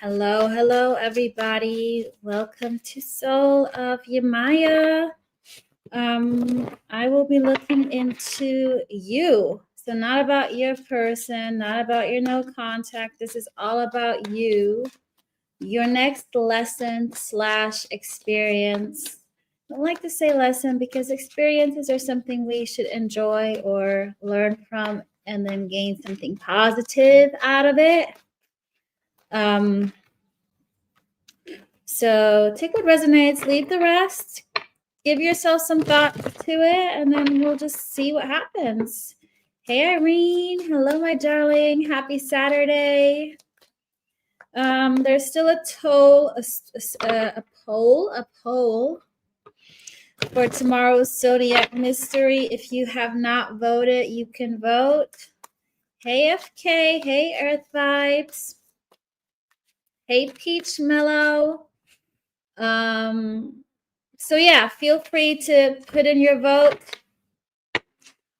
Hello, hello, everybody. Welcome to Soul of Yamaya. I will be looking into you. So, not about your person, not about your no contact. This is all about you, your next lesson / experience. I don't like to say lesson because experiences are something we should enjoy or learn from and then gain something positive out of it. So take what resonates, leave the rest, give yourself some thought to it, and then we'll just see what happens. Hey, Irene. Hello, my darling. Happy Saturday. There's still a poll for tomorrow's Zodiac mystery. If you have not voted, you can vote. Hey, FK. Hey, Earth Vibes. Hey, Peach Mellow. So yeah, feel free to put in your vote.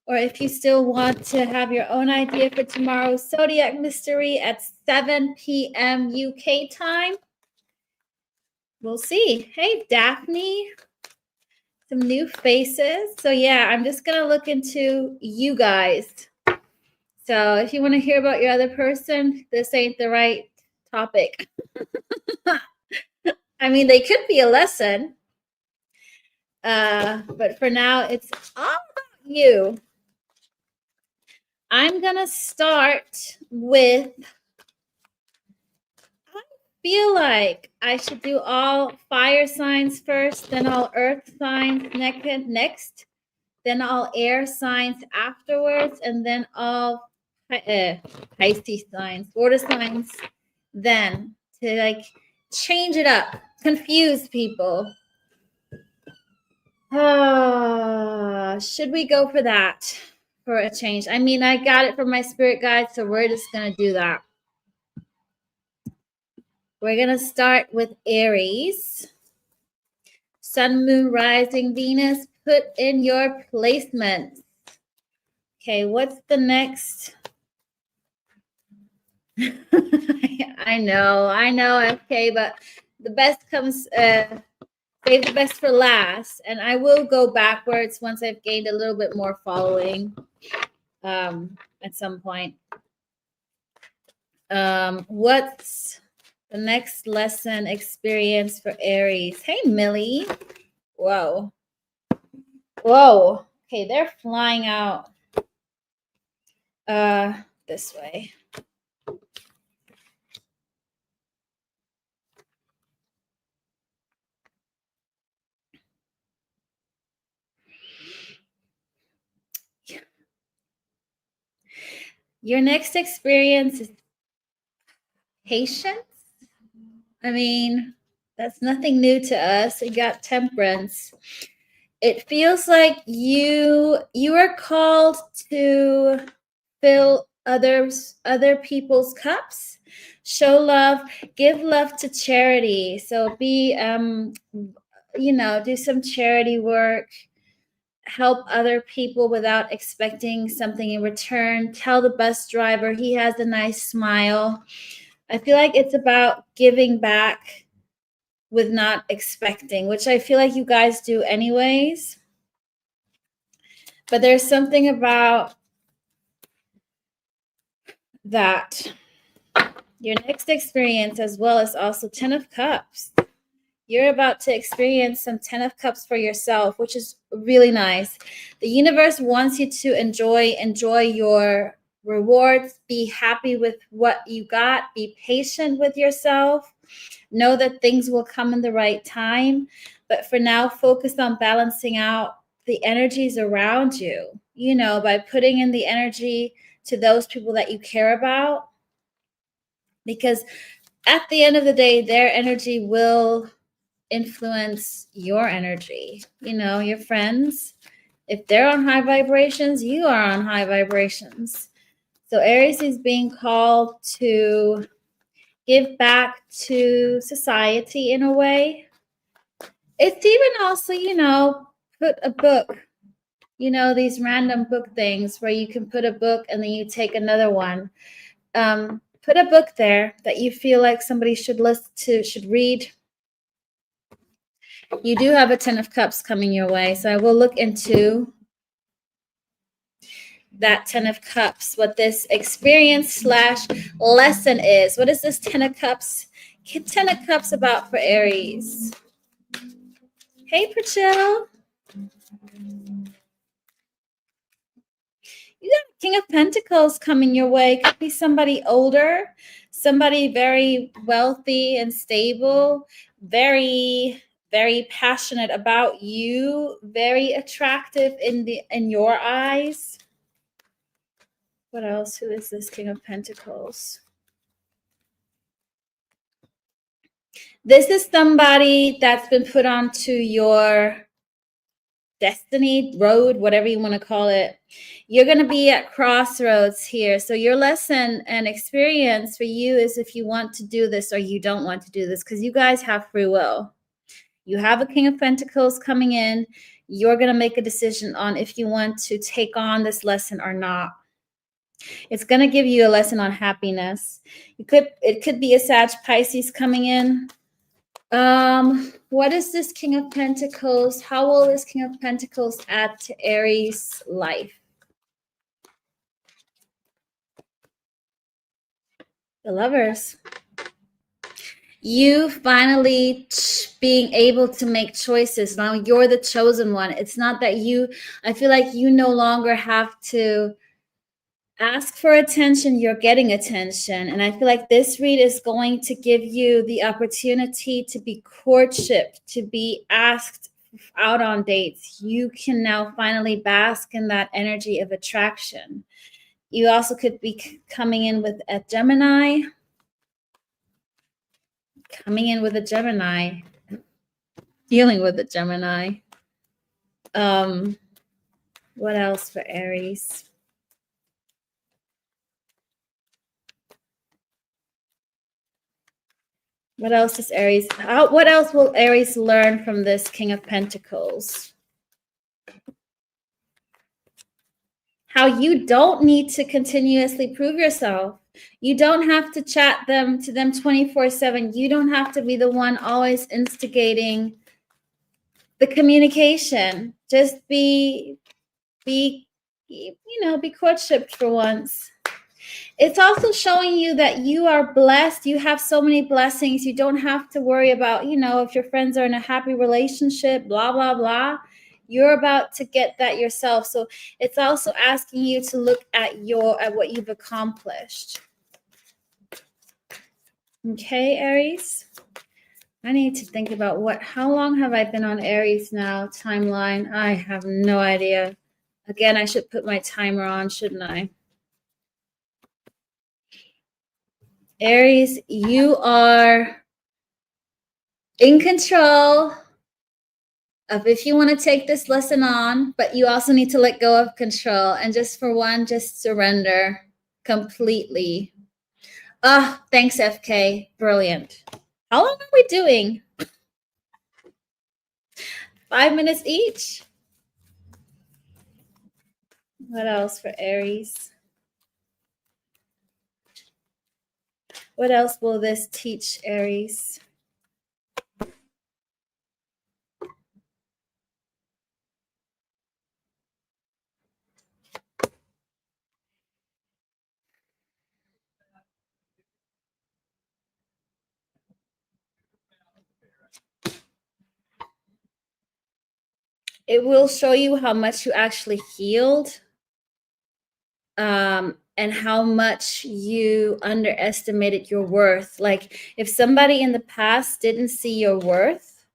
Or if you still want to have your own idea for tomorrow's Zodiac mystery at 7 p.m. UK time. We'll see. Hey, Daphne. Some new faces. So yeah, I'm just going to look into you guys. So if you want to hear about your other person, this ain't the right topic. I mean, they could be a lesson. But for now, it's all about you. I'm going to start with, I feel like I should do all fire signs first, then all earth signs next, then all air signs afterwards, and then all Pisces signs, water signs, then to like change it up, confuse people. Should we go for that for a change? I mean, I got it from my spirit guide, so we're just going to do that. We're going to start with Aries. Sun, Moon, Rising, Venus, put in your placements. Okay, what's the next? I know, okay, but the best comes... save the best for last, and I will go backwards once I've gained a little bit more following at some point. What's the next lesson experience for Aries? Hey, Millie. Whoa. Okay, they're flying out this way. Your next experience is patience. I mean, that's nothing new to us. We got Temperance. It feels like you are called to fill other people's cups, show love, give love to charity. So be do some charity work. Help other people without expecting something in return. Tell the bus driver he has a nice smile. I feel like it's about giving back with not expecting, which I feel like you guys do anyways. But there's something about that. Your next experience as well is also 10 of Cups. You're about to experience some 10 of Cups for yourself, which is really nice. The universe wants you to enjoy your rewards. Be happy with what you got. Be patient with yourself. Know that things will come in the right time. But for now, focus on balancing out the energies around you, by putting in the energy to those people that you care about. Because at the end of the day, their energy will influence your energy. Your friends, if they're on high vibrations, you are on high vibrations. So Aries is being called to give back to society in a way. It's even also, put a book, these random book things where you can put a book and then you take another one. Put a book there that you feel like somebody should listen to, should read. You do have a 10 of Cups coming your way, so I will look into that 10 of Cups, what this experience / lesson is. What is this 10 of Cups? 10 of Cups about for Aries. Hey, Pachel. You got King of Pentacles coming your way. Could be somebody older, somebody very wealthy and stable, very, very passionate about you, very attractive in your eyes. What else? Who is this King of Pentacles? This is somebody that's been put onto your destiny road, whatever you want to call it. You're going to be at crossroads here. So your lesson and experience for you is if you want to do this or you don't want to do this, because you guys have free will. You have a King of Pentacles coming in. You're going to make a decision on if you want to take on this lesson or not. It's going to give you a lesson on happiness. It could be a Sag Pisces coming in. What is this King of Pentacles? How will this King of Pentacles add to Aries' life? The Lovers. You finally being able to make choices. Now you're the chosen one. It's not that I feel like you no longer have to ask for attention. You're getting attention. And I feel like this read is going to give you the opportunity to be courtship, to be asked out on dates. You can now finally bask in that energy of attraction. You also could be coming in with a Gemini. Dealing with a Gemini. What else for Aries? What else is Aries? What else will Aries learn from this King of Pentacles? How you don't need to continuously prove yourself. You don't have to chat to them 24/7. You don't have to be the one always instigating the communication. Just be courtship for once. It's also showing you that you are blessed. You have so many blessings. You don't have to worry about, if your friends are in a happy relationship, blah, blah, blah. You're about to get that yourself. So it's also asking you to look at what you've accomplished. Okay, Aries. I need to think about how long have I been on Aries now? Timeline. I have no idea. Again, I should put my timer on, shouldn't I? Aries, you are in control of if you want to take this lesson on, but you also need to let go of control and just surrender completely. Thanks, FK. Brilliant. How long are we doing? 5 minutes each. What else for Aries? What else will this teach Aries? It will show you how much you actually healed, and how much you underestimated your worth. Like if somebody in the past didn't see your worth,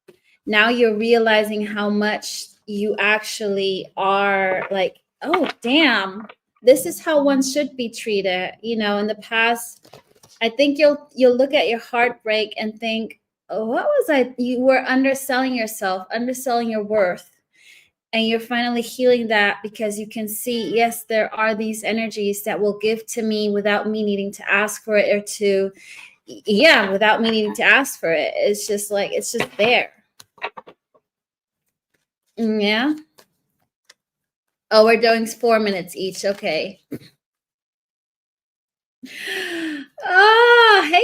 now you're realizing how much you actually are. Like, oh, damn, this is how one should be treated. In the past, I think you'll look at your heartbreak and think, oh, what was I? You were underselling yourself, underselling your worth. And you're finally healing that because you can see, yes, there are these energies that will give to me without me needing to ask for it without me needing to ask for it. It's just there. Yeah. Oh, we're doing 4 minutes each. Okay.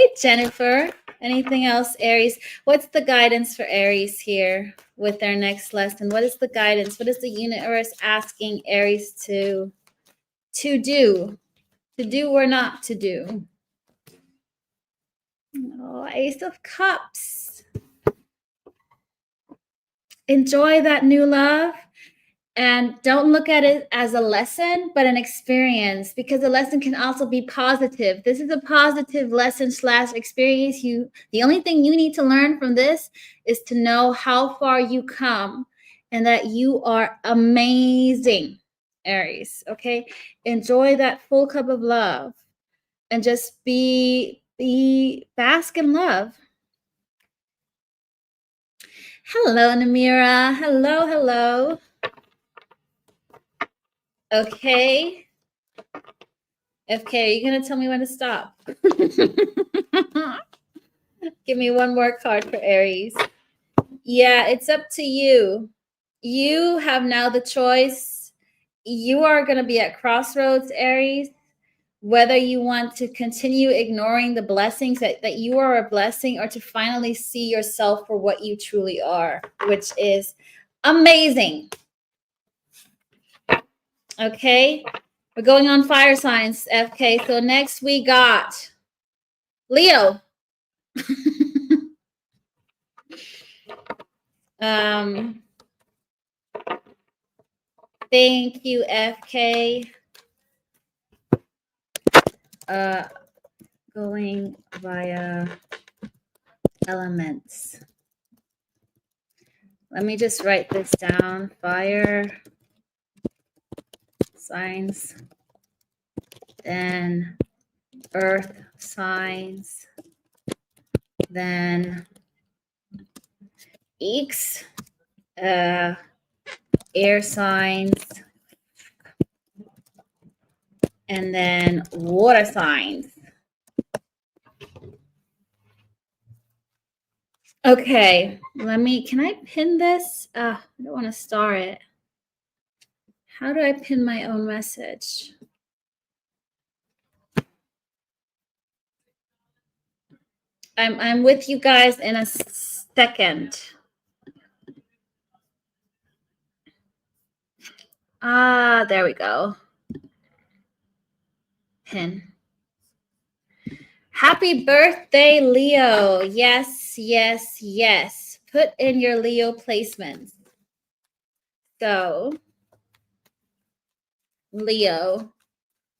Hey, Jennifer. Anything else, Aries? What's the guidance for Aries here with their next lesson? What is the guidance? What is the universe asking Aries to do? To do or not to do? Oh, Ace of Cups. Enjoy that new love. And don't look at it as a lesson, but an experience, because the lesson can also be positive. This is a positive lesson / experience. The only thing you need to learn from this is to know how far you come and that you are amazing, Aries. Okay. Enjoy that full cup of love and just bask in love. Hello, Namira. Hello. Okay. FK, are you going to tell me when to stop? Give me one more card for Aries. Yeah, it's up to you. You have now the choice. You are going to be at crossroads, Aries, whether you want to continue ignoring the blessings that you are a blessing, or to finally see yourself for what you truly are, which is amazing. Okay, we're going on fire signs, FK. So next we got Leo. Thank you, FK. Going via elements. Let me just write this down. Fire signs, then earth signs, then air signs, and then water signs. Okay, can I pin this? I don't want to star it. How do I pin my own message? I'm with you guys in a second. There we go. Pin. Happy birthday, Leo. Yes. Put in your Leo placements. So, Leo,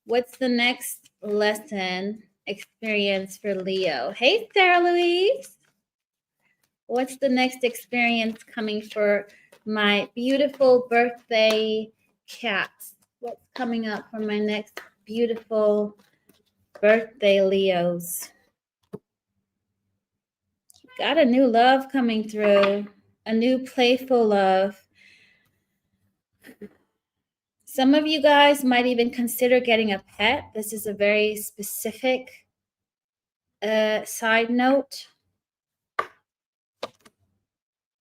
what's the next lesson experience for Leo? Hey, Sarah Louise. What's the next experience coming for my beautiful birthday cats? What's coming up for my next beautiful birthday Leos? Got a new love coming through, a new playful love. Some of you guys might even consider getting a pet. This is a very specific side note.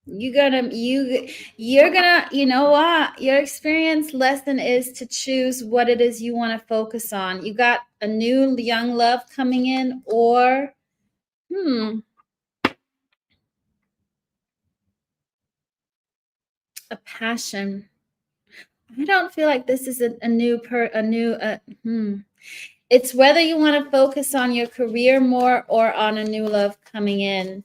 You're gonna, you know what? Your experience lesson is to choose what it is you want to focus on. You got a new young love coming in, or a passion. I don't feel like this is It's whether you want to focus on your career more or on a new love coming in.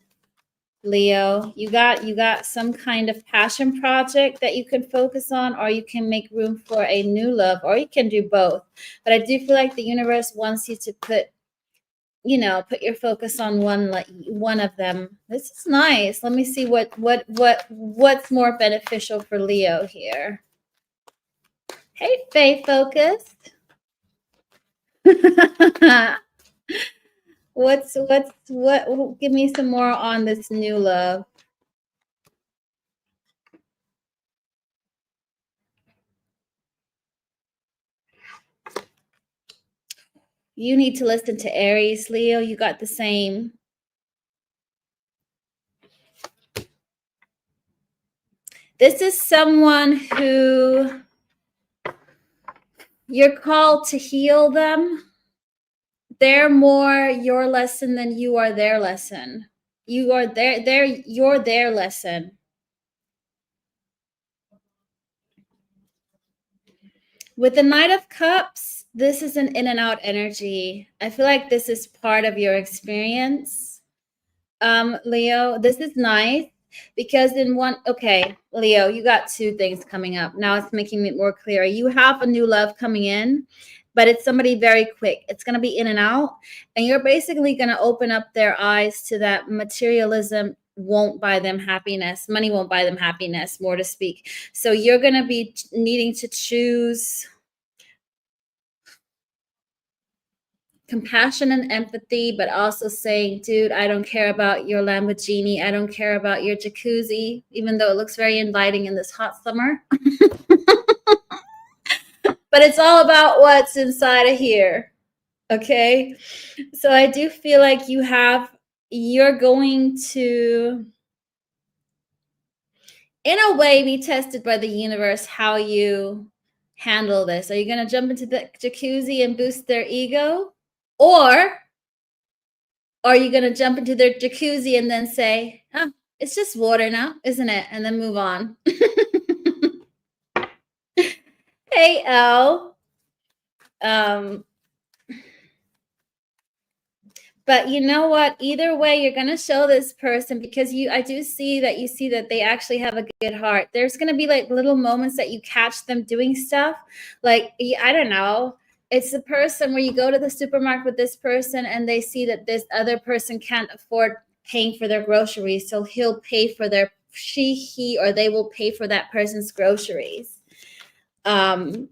Leo, you got some kind of passion project that you can focus on, or you can make room for a new love, or you can do both. But I do feel like the universe wants you to put your focus on one of them. This is nice. Let me see what's more beneficial for Leo here. Hey, Faye Focused. What? Give me some more on this new love. You need to listen to Aries, Leo. You got the same. This is someone who you're called to heal them, they're more your lesson than you are their lesson. You are you're their lesson. With the Knight of Cups, this is an in and out energy. I feel like this is part of your experience. Leo, this is nice because Leo, you got two things coming up. Now it's making it more clear. You have a new love coming in, but it's somebody very quick. It's going to be in and out, and you're basically going to open up their eyes to that materialism won't buy them happiness. Money won't buy them happiness, more to speak. So you're going to be needing to choose compassion and empathy, but also saying, dude, I don't care about your Lamborghini. I don't care about your jacuzzi, even though it looks very inviting in this hot summer. But it's all about what's inside of here. Okay. So I do feel like you're going to, in a way, be tested by the universe how you handle this. Are you going to jump into the jacuzzi and boost their ego? Or are you going to jump into their jacuzzi and then say, oh, it's just water now, isn't it? And then move on. Hey, Elle. But you know what? Either way, you're going to show this person because I do see that they actually have a good heart. There's going to be like little moments that you catch them doing stuff. Like, I don't know. It's the person where you go to the supermarket with this person and they see that this other person can't afford paying for their groceries. So he'll pay for he or they will pay for that person's groceries. And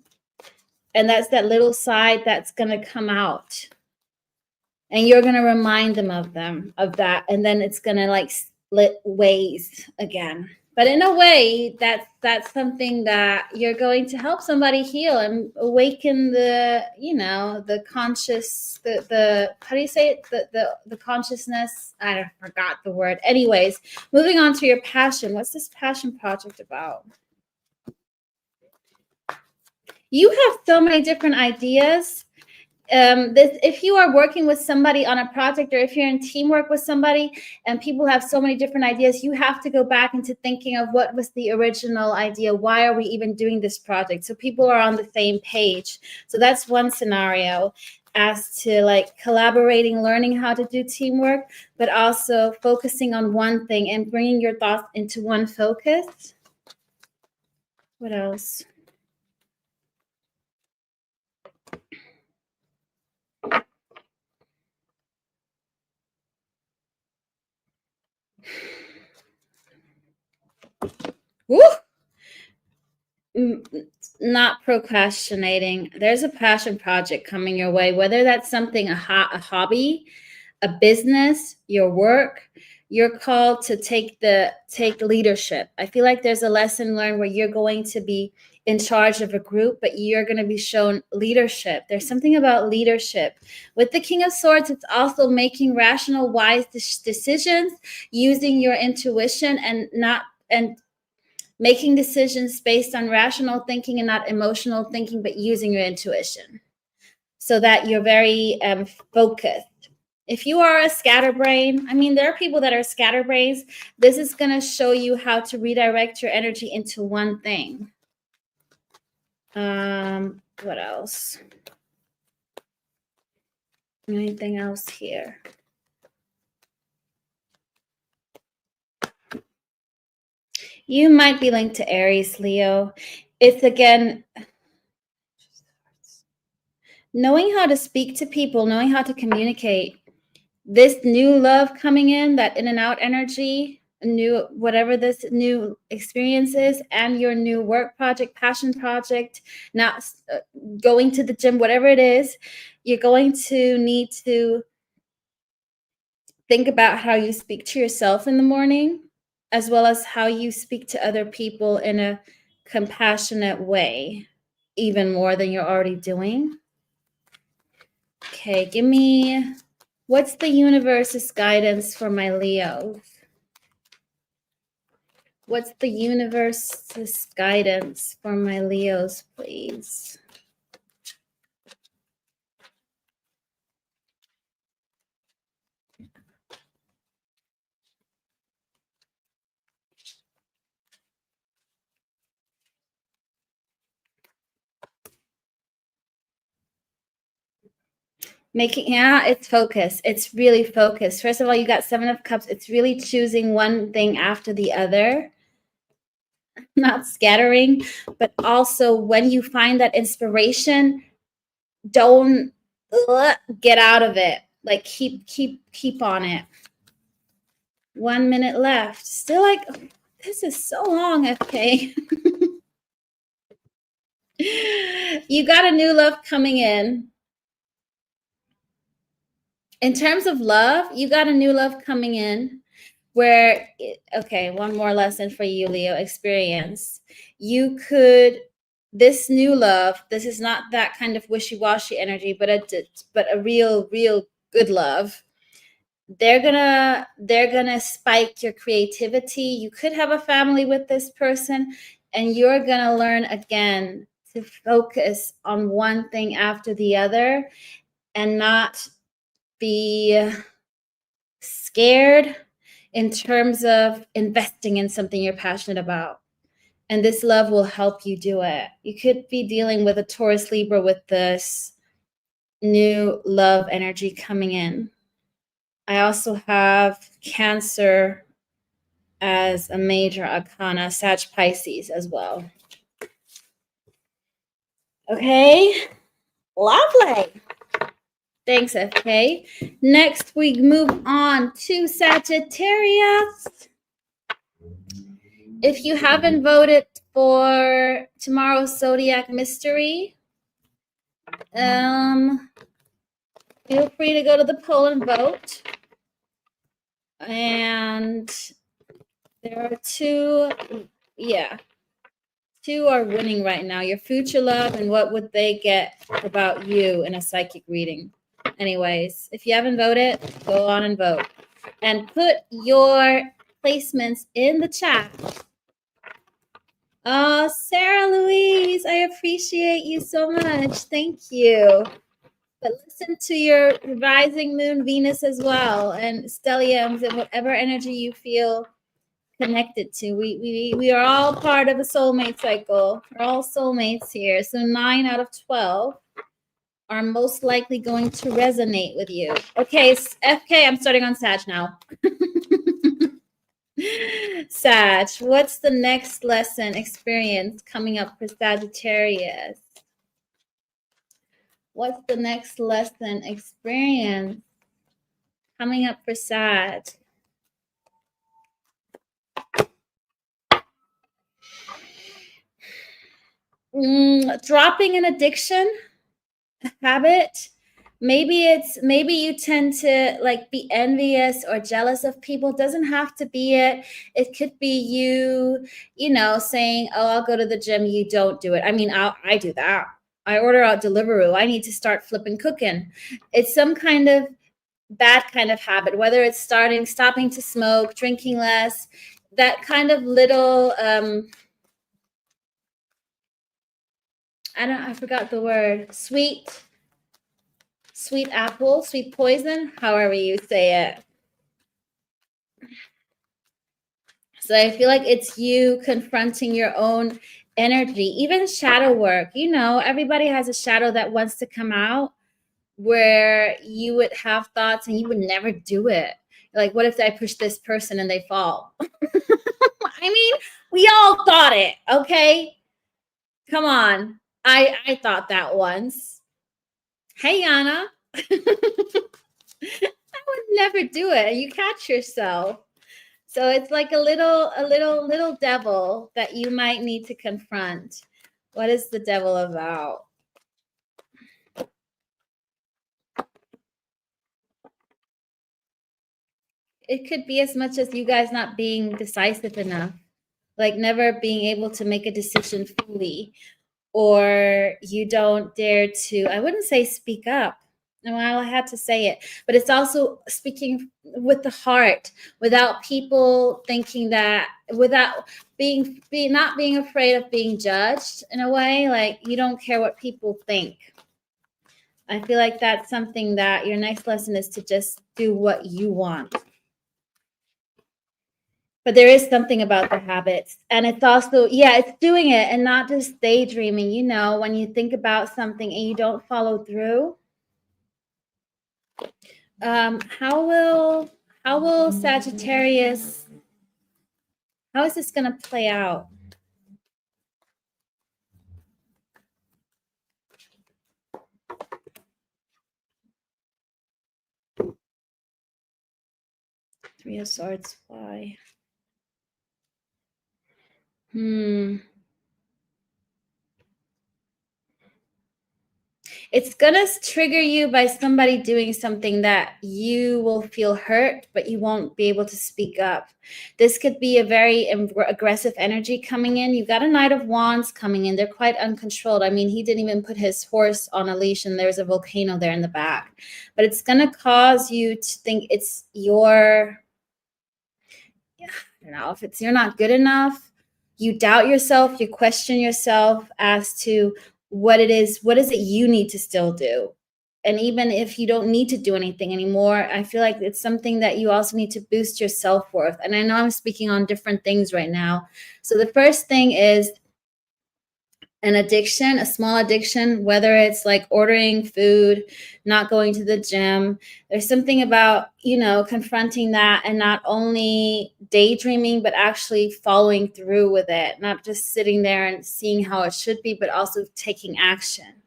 that's that little side that's going to come out. And you're going to remind them of that. And then it's going to like split ways again. But in a way, that's something that you're going to help somebody heal and awaken the conscious, how do you say it? The consciousness. I forgot the word. Anyways, moving on to your passion. What's this passion project about? You have so many different ideas. If you are working with somebody on a project or if you're in teamwork with somebody and people have so many different ideas, you have to go back into thinking of what was the original idea. Why are we even doing this project? So people are on the same page. So that's one scenario as to like collaborating, learning how to do teamwork, but also focusing on one thing and bringing your thoughts into one focus. What else? Woo! Not procrastinating. There's a passion project coming your way, whether that's something, a hobby, a business, your work. You're called to take leadership. I feel like there's a lesson learned where you're going to be in charge of a group, but you're going to be shown leadership. There's something about leadership. With the King of Swords, it's also making rational, wise decisions, using your intuition and making decisions based on rational thinking and not emotional thinking, but using your intuition so that you're very focused. If you are a scatterbrain, there are people that are scatterbrains. This is going to show you how to redirect your energy into one thing. What else? Anything else here? You might be linked to Aries, Leo. It's again, knowing how to speak to people, knowing how to communicate. This new love coming in, that in and out energy, whatever this new experience is, and your new work project, passion project, not going to the gym, whatever it is, you're going to need to think about how you speak to yourself in the morning, as well as how you speak to other people in a compassionate way, even more than you're already doing. Okay, give me... what's the universe's guidance for my Leos? What's the universe's guidance for my Leos, please? It's focus. It's really focused. First of all, you got Seven of Cups. It's really choosing one thing after the other, not scattering, but also when you find that inspiration, don't get out of it. Like keep on it. 1 minute left. Still like, oh, this is so long, FK. You got a new love coming in. In terms of love, you got a new love coming in where, okay, one more lesson for you, Leo experience. You could, this new love, this is not that kind of wishy-washy energy, but a real good love. They're gonna spike your creativity. You could have a family with this person, and you're gonna learn again to focus on one thing after the other and not be scared in terms of investing in something you're passionate about. And this love will help you do it. You could be dealing with a Taurus Libra with this new love energy coming in. I also have Cancer as a major arcana, Sag Pisces as well. Okay, lovely. Thanks, FK. Next, we move on to Sagittarius. If you haven't voted for tomorrow's Zodiac Mystery, feel free to go to the poll and vote. And there are two are winning right now. Your future love and what would they get about you in a psychic reading. Anyways, if you haven't voted, go on and vote. And put your placements in the chat. Oh, Sarah Louise, I appreciate you so much. Thank you. But listen to your rising moon Venus as well, and stelliums and whatever energy you feel connected to. We are all part of a soulmate cycle. We're all soulmates here. So 9 out of 12 are most likely going to resonate with you. Okay, FK, I'm starting on Sag now. Sag, what's the next lesson experience coming up for Sagittarius? What's the next lesson experience coming up for Sag? Dropping an addiction, habit. Maybe you tend to like be envious or jealous of people. It doesn't have to be it. It could be you saying, oh, I'll go to the gym. You don't do it. I mean, I do that. I order out Deliveroo. I need to start flipping cooking. It's some kind of bad kind of habit, whether it's stopping to smoke, drinking less, that kind of little, I forgot the word, sweet apple, sweet poison, however you say it. So I feel like it's you confronting your own energy, even shadow work. Everybody has a shadow that wants to come out, where you would have thoughts and you would never do it. Like, what if I push this person and they fall? I mean, we all thought it, okay? Come on. I thought that once. Hey, Yana. I would never do it. You catch yourself. So it's like a little devil that you might need to confront. What is the devil about? It could be as much as you guys not being decisive enough, like never being able to make a decision fully, or you don't dare to, I wouldn't say speak up. Well, I had to say it, but it's also speaking with the heart, without people thinking that, without not being afraid of being judged in a way, like you don't care what people think. I feel like that's something that your next lesson is to just do what you want. But there is something about the habits. And it's also, yeah, it's doing it and not just daydreaming. You know, when you think about something and you don't follow through. How will Sagittarius, how is this going to play out? Three of Swords, why? It's going to trigger you by somebody doing something that you will feel hurt, but you won't be able to speak up. This could be a very aggressive energy coming in. You've got a Knight of Wands coming in. They're quite uncontrolled. I mean, he didn't even put his horse on a leash and there's a volcano there in the back. But it's going to cause you to think it's your, I don't know, if it's you're not good enough, you doubt yourself, you question yourself as to what is it you need to still do. And even if you don't need to do anything anymore, I feel like it's something that you also need to boost your self-worth. And I know I'm speaking on different things right now. So the first thing is an addiction, a small addiction, whether it's like ordering food, not going to the gym. There's something about, you know, confronting that and not only daydreaming, but actually following through with it, not just sitting there and seeing how it should be, but also taking action.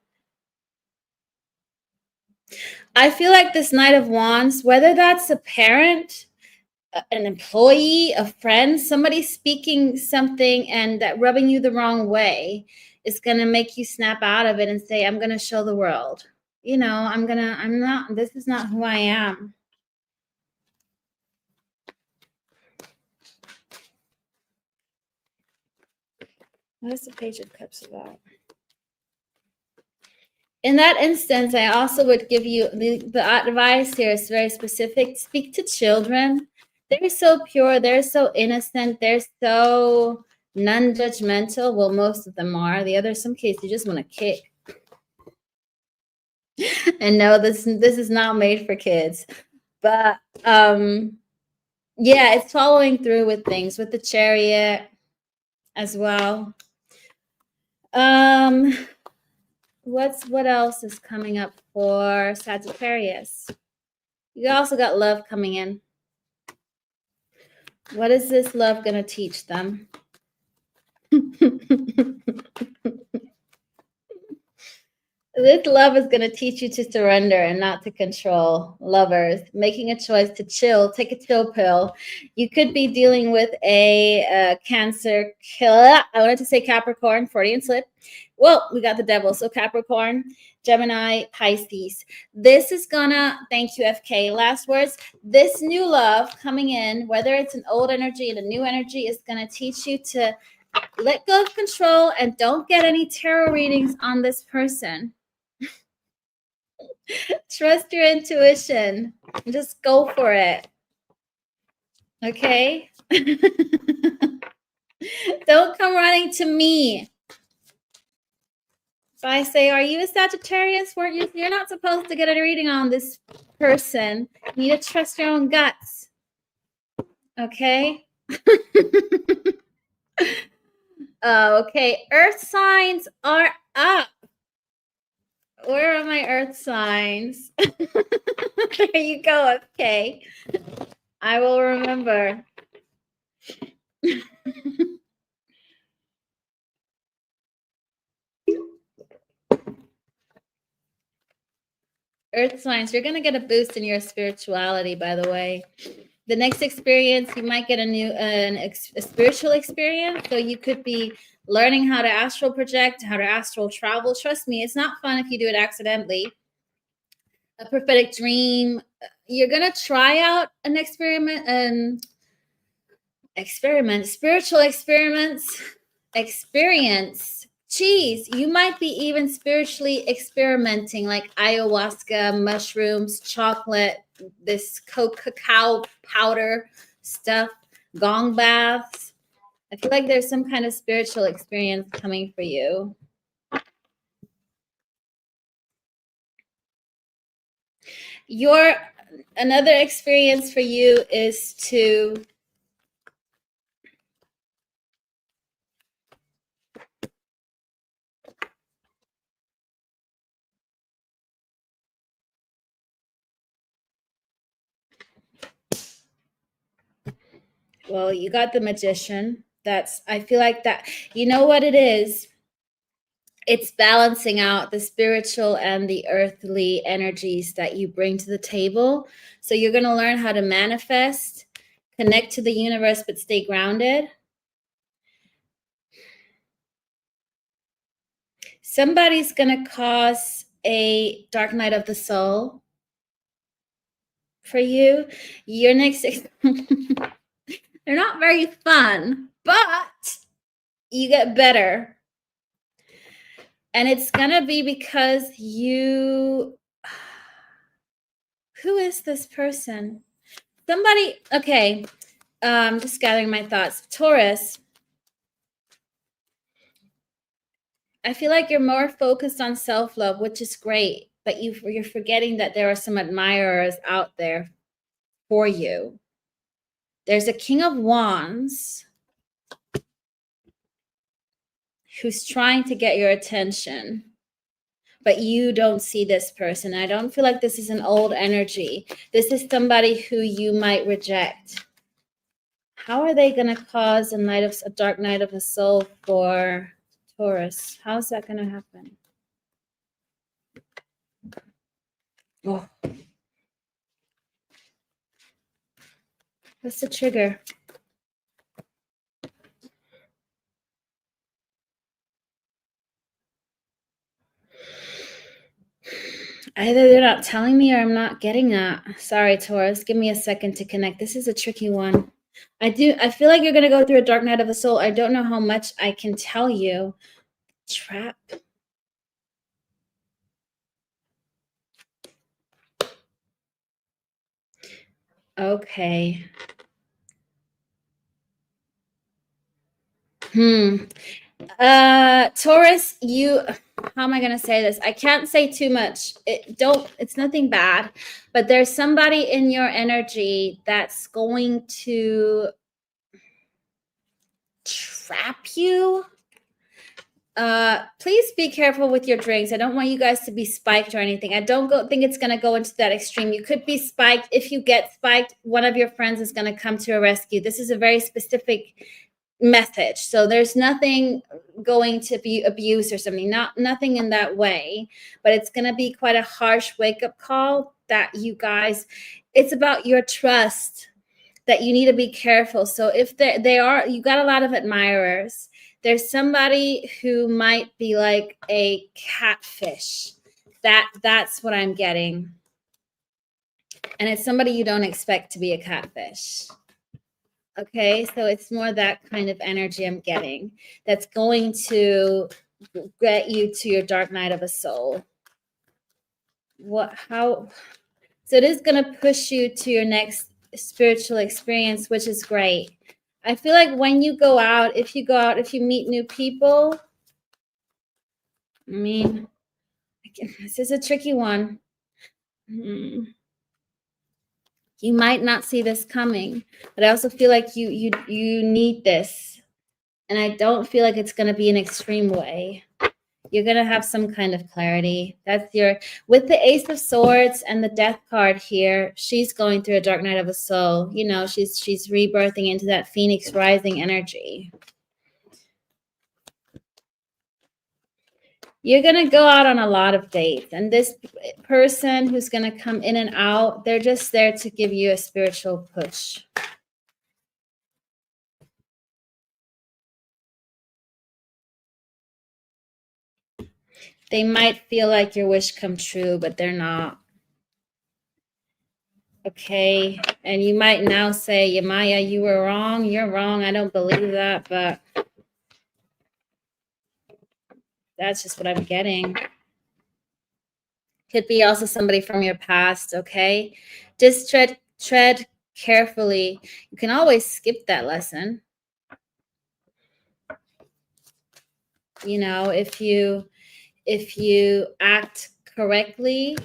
I feel like this Knight of Wands, whether that's a parent, an employee, a friend, somebody speaking something and that rubbing you the wrong way, is going to make you snap out of it and say, I'm going to show the world, you know, this is not who I am. What is the Page of Cups about? In that instance, I also would give you the advice here is very specific. Speak to children. They're so pure. They're so innocent. They're so non-judgmental. Well, most of them are. The other, some cases, you just want to kick. And no, this is not made for kids. But yeah, it's following through with things, with the Chariot as well. What else is coming up for Sagittarius? You also got love coming in. What is this love going to teach them? This love is going to teach you to surrender and not to control. Lovers, making a choice to chill, take a chill pill. You could be dealing with a Cancer killer. I wanted to say Capricorn, Freudian slip. Well, we got the devil. So Capricorn, Gemini, Pisces. This is gonna, thank you, FK. Last words. This new love coming in, whether it's an old energy and a new energy, is going to teach you to let go of control and don't get any tarot readings on this person. Trust your intuition. Just go for it. Okay? Don't come running to me. If I say, are you a Sagittarius? You're not supposed to get a reading on this person. You need to trust your own guts. Okay? Okay. Earth signs are up. Where are my earth signs? There you go. Okay. I will remember. Earth signs, you're going to get a boost in your spirituality, by the way. The next experience, you might get a spiritual experience. So you could be learning how to astral project, how to astral travel. Trust me, it's not fun if you do it accidentally. A prophetic dream. You're going to try out an spiritual experience. Geez, you might be even spiritually experimenting, like ayahuasca, mushrooms, chocolate, this cacao powder stuff, gong baths. I feel like there's some kind of spiritual experience coming for you. Another experience for you is to well, you got the Magician. I feel like that, you know what it is? It's balancing out the spiritual and the earthly energies that you bring to the table. So you're going to learn how to manifest, connect to the universe, but stay grounded. Somebody's going to cause a dark night of the soul for you. Your next, they're not very fun, but you get better. And it's going to be because who is this person? Somebody, okay, just gathering my thoughts. Taurus, I feel like you're more focused on self-love, which is great, but you're forgetting that there are some admirers out there for you. There's a King of Wands who's trying to get your attention, but you don't see this person. I don't feel like this is an old energy. This is somebody who you might reject. How are they going to cause a dark night of the soul for Taurus? How's that going to happen? Oh. What's the trigger? Either they're not telling me or I'm not getting that. Sorry, Taurus. Give me a second to connect. This is a tricky one. I feel like you're going to go through a dark night of the soul. I don't know how much I can tell you. Trap. Okay. Taurus, how am I going to say this? I can't say too much. It's nothing bad, but there's somebody in your energy that's going to trap you. Please be careful with your drinks. I don't want you guys to be spiked or anything. I don't think it's going to go into that extreme. You could be spiked. If you get spiked, one of your friends is going to come to your rescue. This is a very specific message. So there's nothing going to be abuse or something, nothing in that way, but it's going to be quite a harsh wake-up call that you guys, it's about your trust that you need to be careful. So if you got a lot of admirers, there's somebody who might be like a catfish. That's what I'm getting. And it's somebody you don't expect to be a catfish. Okay, so it's more that kind of energy I'm getting that's going to get you to your dark night of a soul. So it is going to push you to your next spiritual experience, which is great. I feel like when you go out, if you meet new people, I mean, this is a tricky one. You might not see this coming, but I also feel like you need this. And I don't feel like it's going to be an extreme way. You're going to have some kind of clarity. With the Ace of Swords and the Death card here, she's going through a dark night of a soul. You know, she's rebirthing into that Phoenix rising energy. You're going to go out on a lot of dates. And this person who's going to come in and out, they're just there to give you a spiritual push. They might feel like your wish come true, but they're not. Okay. And you might now say, Yamaya, you were wrong. You're wrong. I don't believe that, but that's just what I'm getting. Could be also somebody from your past, okay? Just tread carefully. You can always skip that lesson. You know, if you act correctly,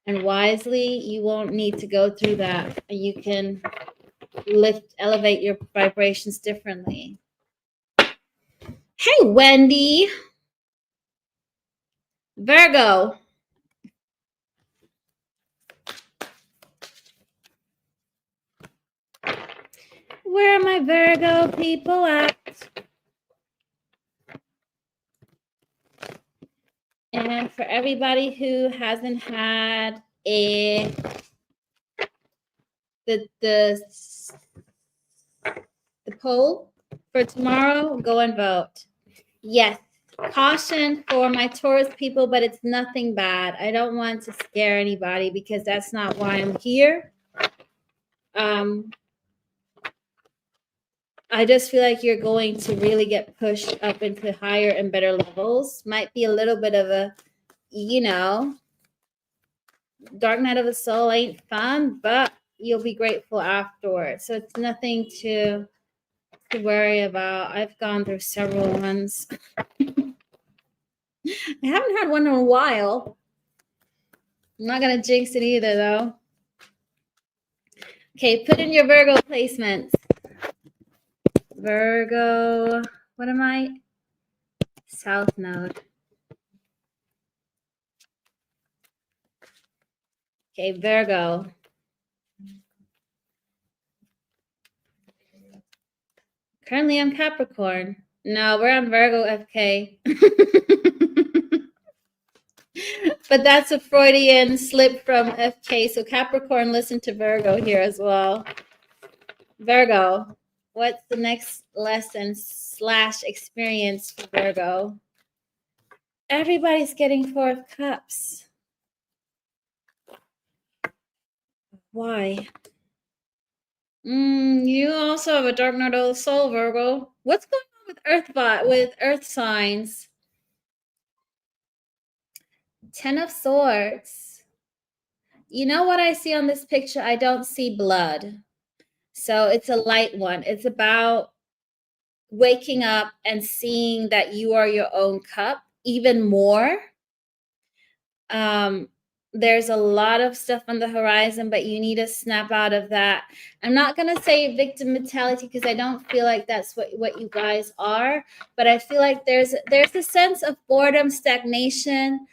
And wisely, you won't need to go through that. You can elevate your vibrations differently. Hey, Wendy. Virgo. Where are my Virgo people at? And for everybody who hasn't had the poll for tomorrow, go and vote. Yes, caution for my Taurus people, but it's nothing bad. I don't want to scare anybody because that's not why I'm here. I just feel like you're going to really get pushed up into higher and better levels. Might be a little bit of a, dark night of the soul ain't fun, but you'll be grateful afterwards. So it's nothing to worry about. I've gone through several ones. I haven't had one in a while. I'm not going to jinx it either, though. Okay, put in your Virgo placements. Virgo, what am I? South Node. Okay, Virgo. Currently, I'm Capricorn. No, we're on Virgo FK. But that's a Freudian slip from FK. So Capricorn, listen to Virgo here as well. Virgo, what's the next lesson / experience for Virgo? Everybody's getting 4 of Cups. Why? You also have a dark night of the soul, Virgo. What's going on with Earth signs? 10 of Swords. You know what I see on this picture? I don't see blood. So it's a light one. It's about waking up and seeing that you are your own cup even more. There's a lot of stuff on the horizon, but you need to snap out of that. I'm not going to say victim mentality because I don't feel like that's what you guys are, but I feel like there's a sense of boredom, stagnation.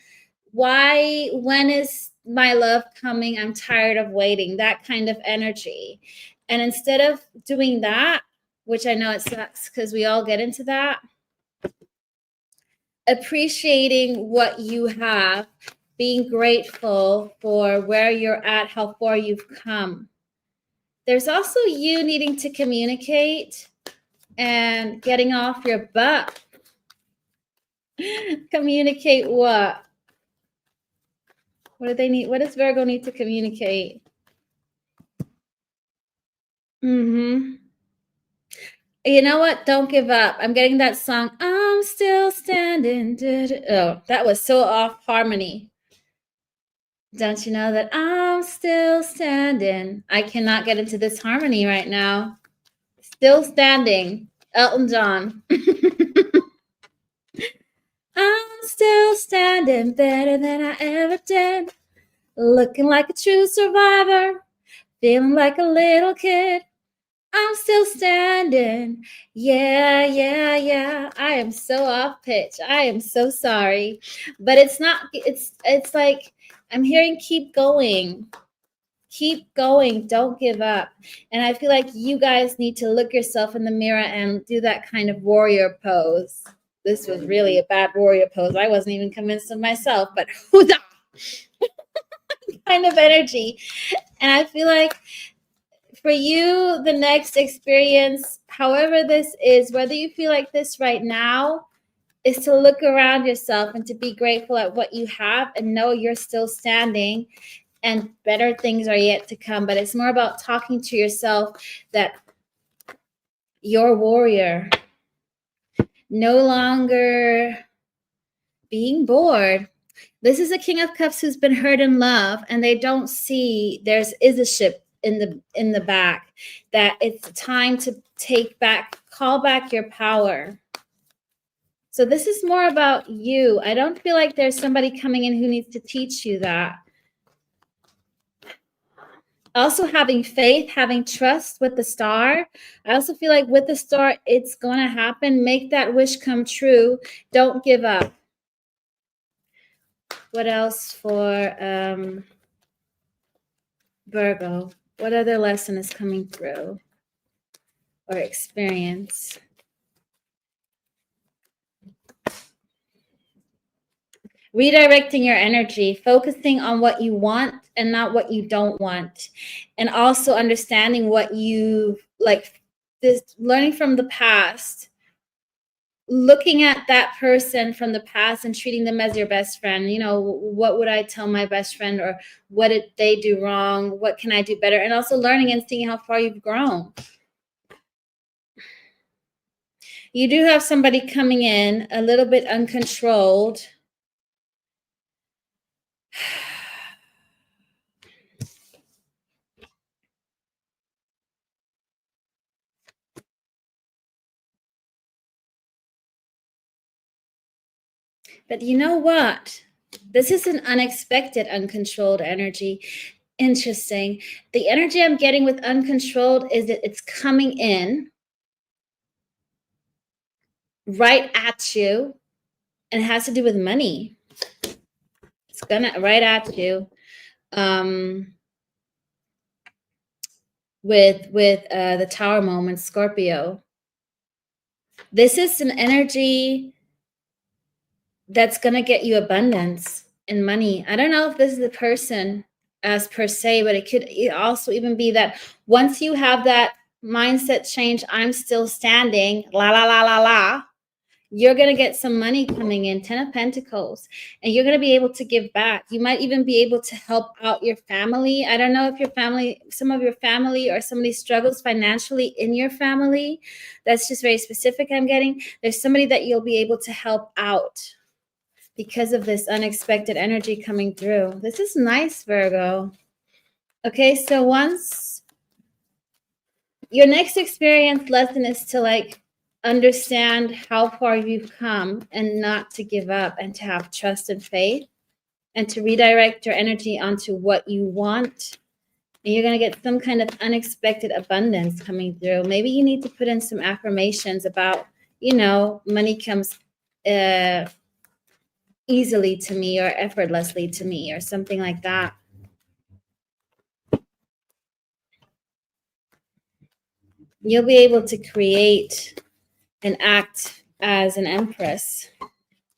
When is my love coming? I'm tired of waiting, that kind of energy. And instead of doing that, which I know it sucks because we all get into that, appreciating what you have, being grateful for where you're at, how far you've come. There's also you needing to communicate and getting off your butt. Communicate what? What do they need? What does Virgo need to communicate? You know what? Don't give up. I'm getting that song. I'm still standing. Oh, that was so off harmony. Don't you know that I'm still standing? I cannot get into this harmony right now. Still standing. Elton John. I'm still standing better than I ever did. Looking like a true survivor. Feeling like a little kid. I'm still standing. Yeah, yeah, yeah. I am so off pitch. I am so sorry. But it's not, it's like, I'm hearing keep going. Keep going. Don't give up. And I feel like you guys need to look yourself in the mirror and do that kind of warrior pose. This was really a bad warrior pose. I wasn't even convinced of myself, but kind of energy. And I feel like for you, the next experience, however this is, whether you feel like this right now, is to look around yourself and to be grateful at what you have and know you're still standing and better things are yet to come. But it's more about talking to yourself that you're a warrior. No longer being bored. This is a King of Cups who's been hurt in love, and they don't see is a ship in the back, that it's time to call back your power. So this is more about you. I don't feel like there's somebody coming in who needs to teach you that. Also having faith, having trust with the star. I also feel like with the star, it's going to happen. Make that wish come true. Don't give up. What else for Virgo? What other lesson is coming through or experience? Redirecting your energy, focusing on what you want and not what you don't want. And also understanding what you like, this learning from the past, looking at that person from the past and treating them as your best friend. You know, what would I tell my best friend, or what did they do wrong? What can I do better? And also learning and seeing how far you've grown. You do have somebody coming in a little bit uncontrolled. But you know what? This is an unexpected, uncontrolled energy. Interesting. The energy I'm getting with uncontrolled is that it's coming in right at you, and it has to do with money. It's gonna right at you. With the Tower moment, Scorpio. This is an energy that's gonna get you abundance and money. I don't know if this is the person as per se, but it could also even be that once you have that mindset change, I'm still standing, la la la la la, you're going to get some money coming in, 10 of Pentacles, and you're going to be able to give back. You might even be able to help out your family. I don't know if your family, some of your family or somebody struggles financially in your family. That's just very specific I'm getting. There's somebody that you'll be able to help out because of this unexpected energy coming through. This is nice, Virgo. Okay, so once your next experience lesson is to like understand how far you've come and not to give up, and to have trust and faith, and to redirect your energy onto what you want. And you're going to get some kind of unexpected abundance coming through. Maybe you need to put in some affirmations about, you know, money comes easily to me or effortlessly to me or something like that. You'll be able to create and act as an empress.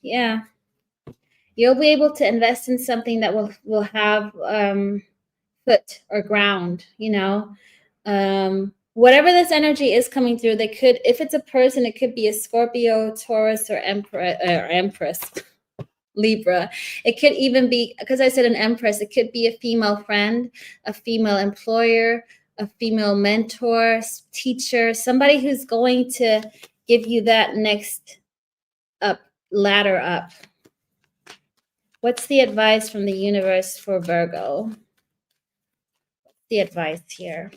Yeah. You'll be able to invest in something that will have foot or ground, you know. Whatever this energy is coming through, they could, if it's a person, it could be a Scorpio, Taurus, or Empress, Libra. It could even be, because I said an Empress, it could be a female friend, a female employer, a female mentor, teacher, somebody who's going to give you that next up ladder up. What's the advice from the universe for Virgo? The advice here.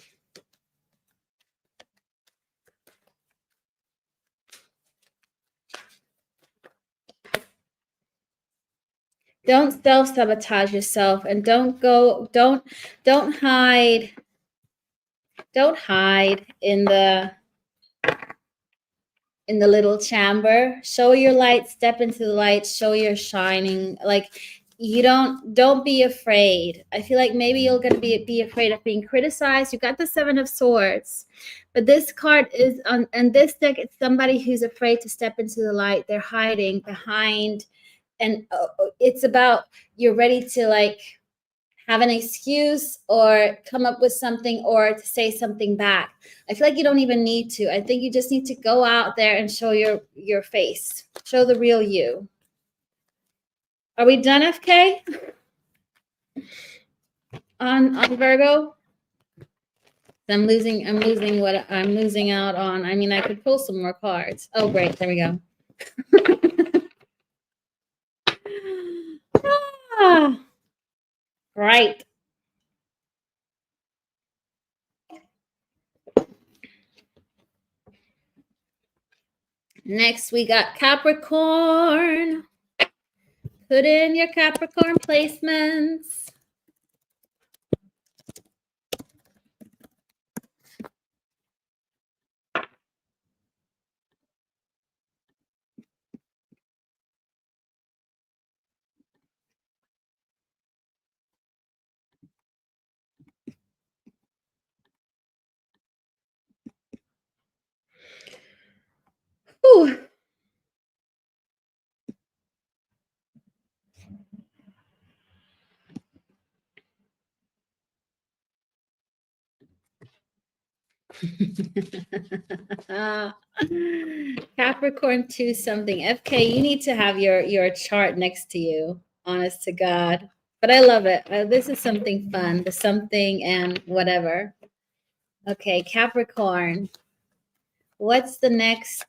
Don't self-sabotage yourself, and don't hide in the little chamber. Show your light, step into the light, show your shining. Like, you don't be afraid. I feel like maybe you're going to be afraid of being criticized. You got the 7 of Swords, but this card is on this deck, it's somebody who's afraid to step into the light. They're hiding behind, and it's about, you're ready to like have an excuse or come up with something or to say something back. I feel like you don't even need to. I think you just need to go out there and show your face. Show the real you. Are we done, FK? On Virgo? I'm losing what I'm losing out on. I mean, I could pull some more cards. Oh, great. There we go. Right. Next, we got Capricorn. Put in your Capricorn placements. Capricorn 2 something. FK, you need to have your chart next to you, honest to God. But I love it. This is something fun, the something and whatever. Okay, Capricorn. What's the next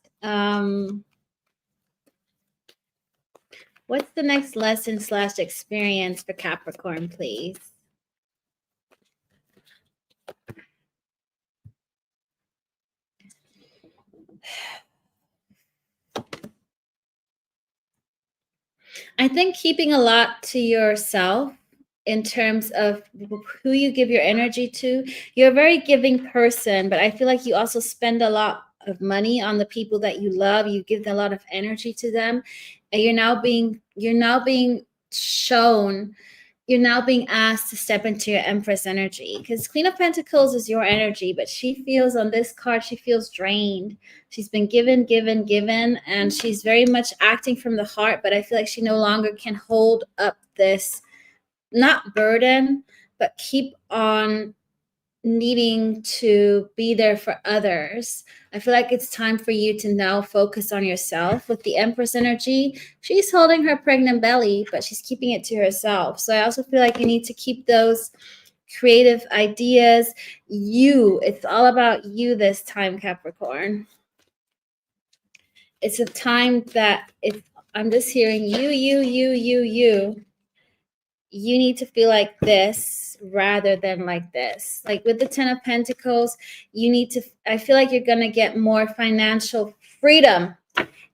lesson / experience for Capricorn, please? I think keeping a lot to yourself in terms of who you give your energy to. You're a very giving person, but I feel like you also spend a lot of money on the people that you love. You give a lot of energy to them, and you're now being shown, you're now being asked to step into your Empress energy, because Queen of Pentacles is your energy, but she feels on this card, she feels drained. She's been given, and she's very much acting from the heart, but I feel like she no longer can hold up this, not burden, but keep on needing to be there for others. I feel like it's time for you to now focus on yourself. With the Empress energy, she's holding her pregnant belly, but she's keeping it to herself. So I also feel like you need to keep those creative ideas. It's all about you this time, Capricorn. It's a time that I'm just hearing you need to feel like this rather than like this. Like with the 10 of Pentacles, I feel like you're going to get more financial freedom.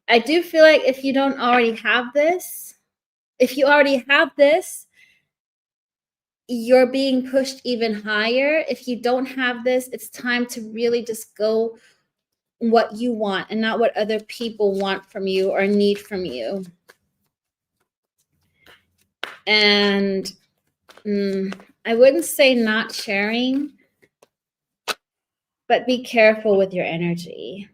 I do feel like if you don't already have this, you're being pushed even higher. If you don't have this, it's time to really just go what you want and not what other people want from you or need from you. And I wouldn't say not sharing, but be careful with your energy.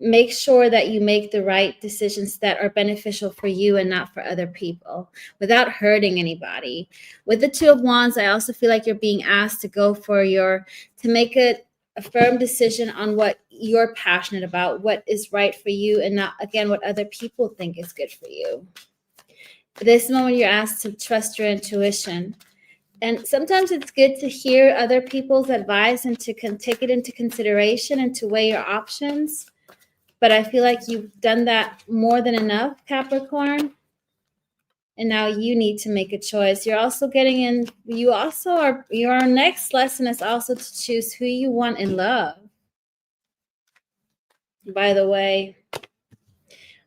Make sure that you make the right decisions that are beneficial for you and not for other people without hurting anybody. With the 2 of Wands, I also feel like you're being asked to to make a firm decision on what you're passionate about, what is right for you, and not, again, what other people think is good for you. This moment, you're asked to trust your intuition. And sometimes it's good to hear other people's advice and to take it into consideration and to weigh your options. But I feel like you've done that more than enough, Capricorn. And now you need to make a choice. You're also your next lesson is also to choose who you want in love. By the way,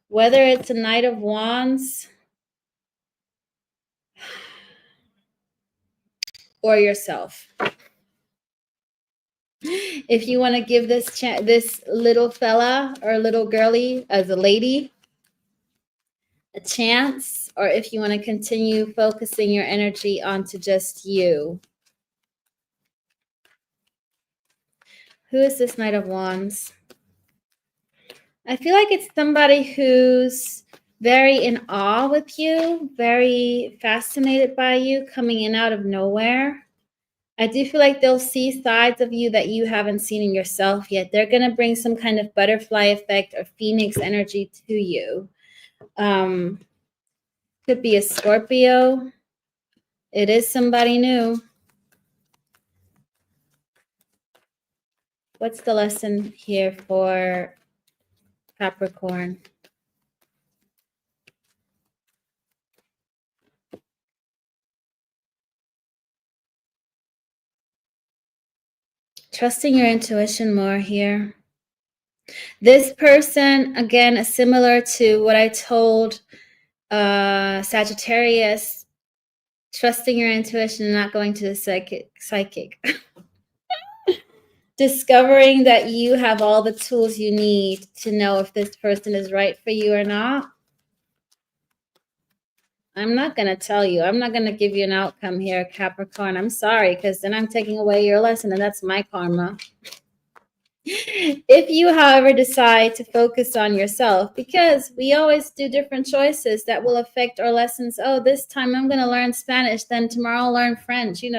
whether it's a Knight of Wands or yourself. If you want to give this little fella or little girly as a lady a chance, or if you want to continue focusing your energy onto just you. Who is this Knight of Wands? I feel like it's somebody who's very in awe with you, very fascinated by you, coming in out of nowhere. I do feel like they'll see sides of you that you haven't seen in yourself yet. They're going to bring some kind of butterfly effect or phoenix energy to you. Could be a Scorpio. It is somebody new. What's the lesson here for Capricorn? Trusting your intuition more here. This person, again, similar to what I told Sagittarius, trusting your intuition and not going to the psychic. Discovering that you have all the tools you need to know if this person is right for you or not. I'm not going to tell you. I'm not going to give you an outcome here, Capricorn. I'm sorry, because then I'm taking away your lesson, and that's my karma. If you, however, decide to focus on yourself, because we always do different choices that will affect our lessons. Oh, this time I'm going to learn Spanish, then tomorrow I'll learn French. You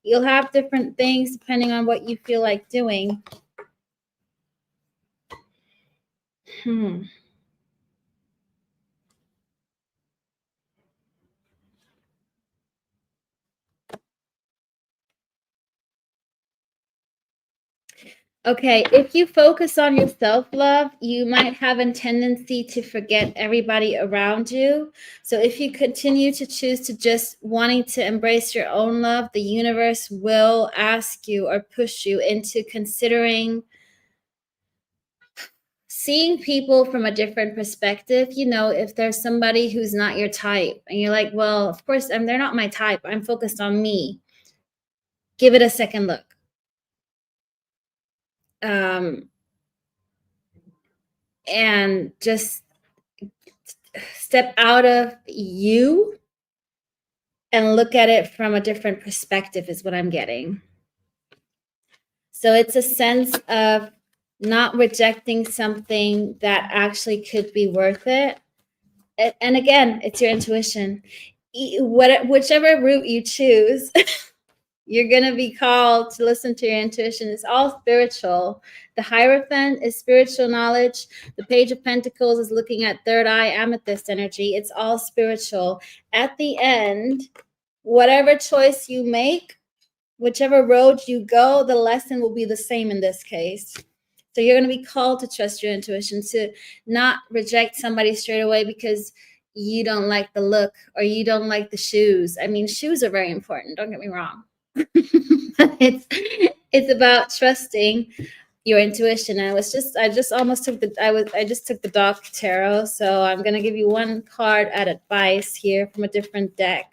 You'll have different things depending on what you feel like doing. Okay, if you focus on your self-love, you might have a tendency to forget everybody around you. So if you continue to choose to just wanting to embrace your own love, the universe will ask you or push you into considering seeing people from a different perspective. You know, if there's somebody who's not your type and you're like, well, of course, they're not my type. I'm focused on me. Give it a second look. And just step out of you and look at it from a different perspective is what I'm getting. So it's a sense of not rejecting something that actually could be worth it. And again, it's your intuition. Whichever route you choose, you're going to be called to listen to your intuition. It's all spiritual. The Hierophant is spiritual knowledge. The Page of Pentacles is looking at third eye amethyst energy. It's all spiritual. At the end, whatever choice you make, whichever road you go, the lesson will be the same in this case. So you're going to be called to trust your intuition, to not reject somebody straight away because you don't like the look or you don't like the shoes. I mean, shoes are very important. Don't get me wrong. It's about trusting your intuition. I just took the Dog Tarot, so I'm gonna give you one card at advice here from a different deck.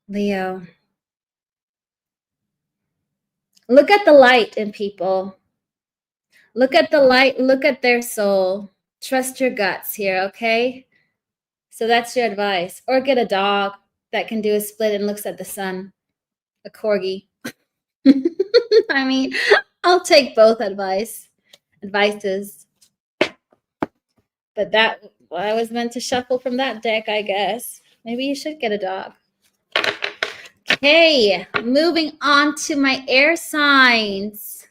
Leo, look at the light in people. Look at the light. Look at their soul. Trust your guts here, okay? So that's your advice. Or get a dog that can do a split and looks at the sun. A corgi. I mean, I'll take both advices. But I was meant to shuffle from that deck, I guess. Maybe you should get a dog. Okay, moving on to my air signs.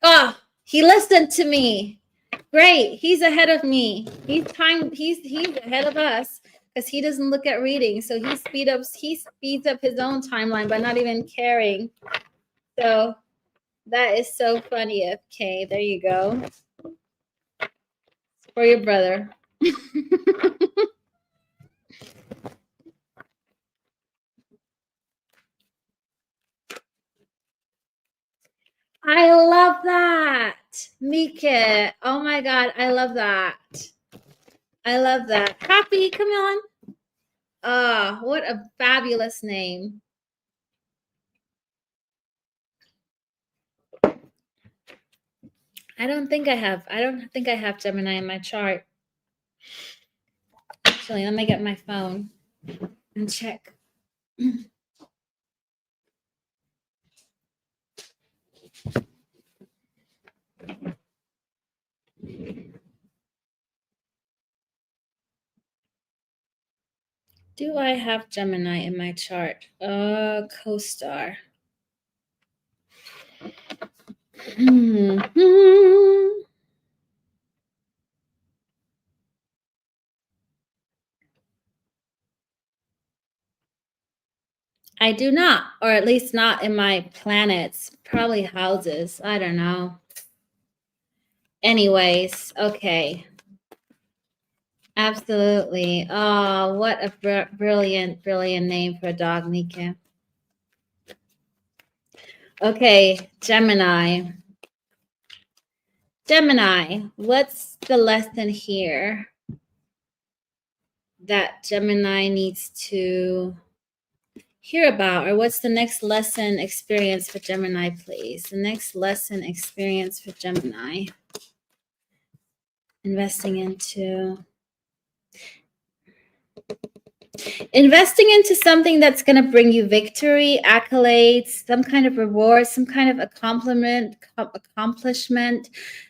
Oh, he listened to me. Great. He's ahead of me. He's ahead of us because he doesn't look at reading. So he speeds up his own timeline by not even caring. So that is so funny. Okay, there you go. For your brother. I love that. Mika. Oh my God. I love that. Happy, come on. Ah, what a fabulous name. I don't think I have Gemini in my chart. Actually, let me get my phone and check. Do I have Gemini in my chart? Co-star. I do not, or at least not in my planets. Probably houses. I don't know. Anyways, okay. Absolutely. Oh, what a brilliant name for a dog, Mika. Okay, Gemini. Gemini, what's the lesson here that Gemini needs to hear about? Or what's the next lesson experience for Gemini, please? The next lesson experience for Gemini. Investing into something that's going to bring you victory, accolades, some kind of reward, some kind of accomplishment,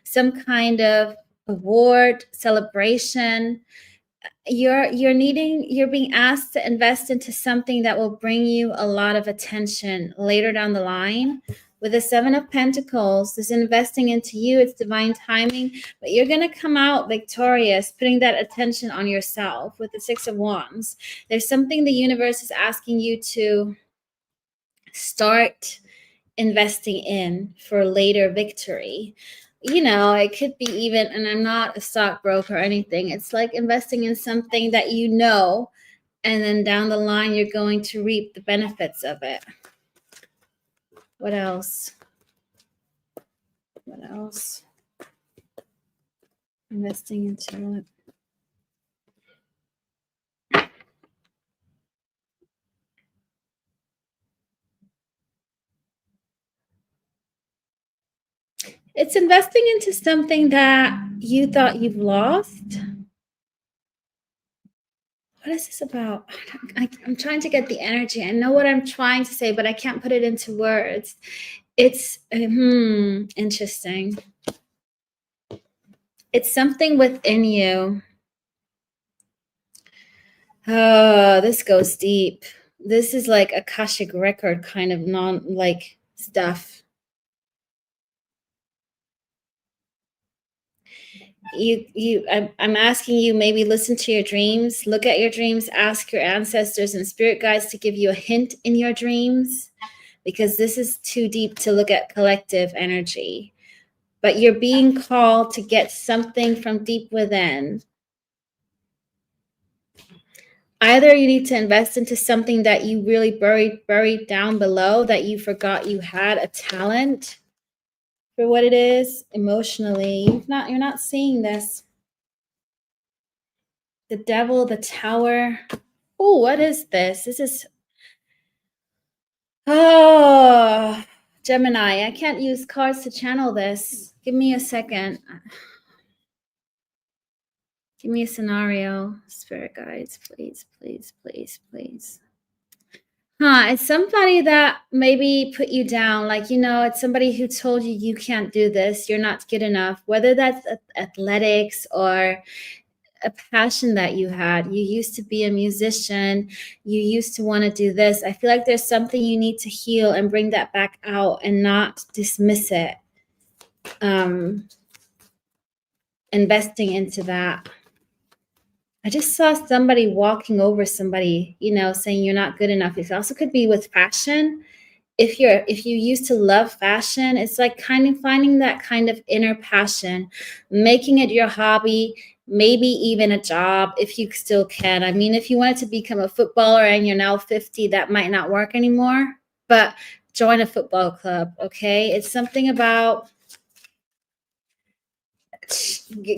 some kind of award, celebration. You're being asked to invest into something that will bring you a lot of attention later down the line. With the Seven of Pentacles, this investing into you, it's divine timing, but you're going to come out victorious, putting that attention on yourself. With the Six of Wands, there's something the universe is asking you to start investing in for later victory. You know, it could be even, and I'm not a stockbroker or anything, it's like investing in something that you know, and then down the line, you're going to reap the benefits of it. What else? What else? Investing into it. It's investing into something that you thought you've lost. What is this about? I'm trying to get the energy. I know what I'm trying to say, but I can't put it into words. It's interesting. It's something within you. Oh, this goes deep. This is like Akashic record kind of stuff. I'm asking you, maybe listen to your dreams, look at your dreams, ask your ancestors and spirit guides to give you a hint in your dreams, because this is too deep to look at collective energy. But you're being called to get something from deep within. Either you need to invest into something that you really buried down below, that you forgot you had a talent for what it is emotionally. You're not seeing this. The Devil, the Tower. Oh, what is this? This is Gemini. I can't use cards to channel this. Give me a second. Give me a scenario. Spirit guides, please, please, please, please. It's somebody that maybe put you down. Like, it's somebody who told you you can't do this. You're not good enough. Whether that's athletics or a passion that you had. You used to be a musician. You used to want to do this. I feel like there's something you need to heal and bring that back out and not dismiss it. Investing into that. I just saw somebody walking over somebody, saying you're not good enough. It also could be with fashion. If you used to love fashion, it's like kind of finding that kind of inner passion, making it your hobby, maybe even a job if you still can. I mean, if you wanted to become a footballer and you're now 50, that might not work anymore, but join a football club, okay? It's something about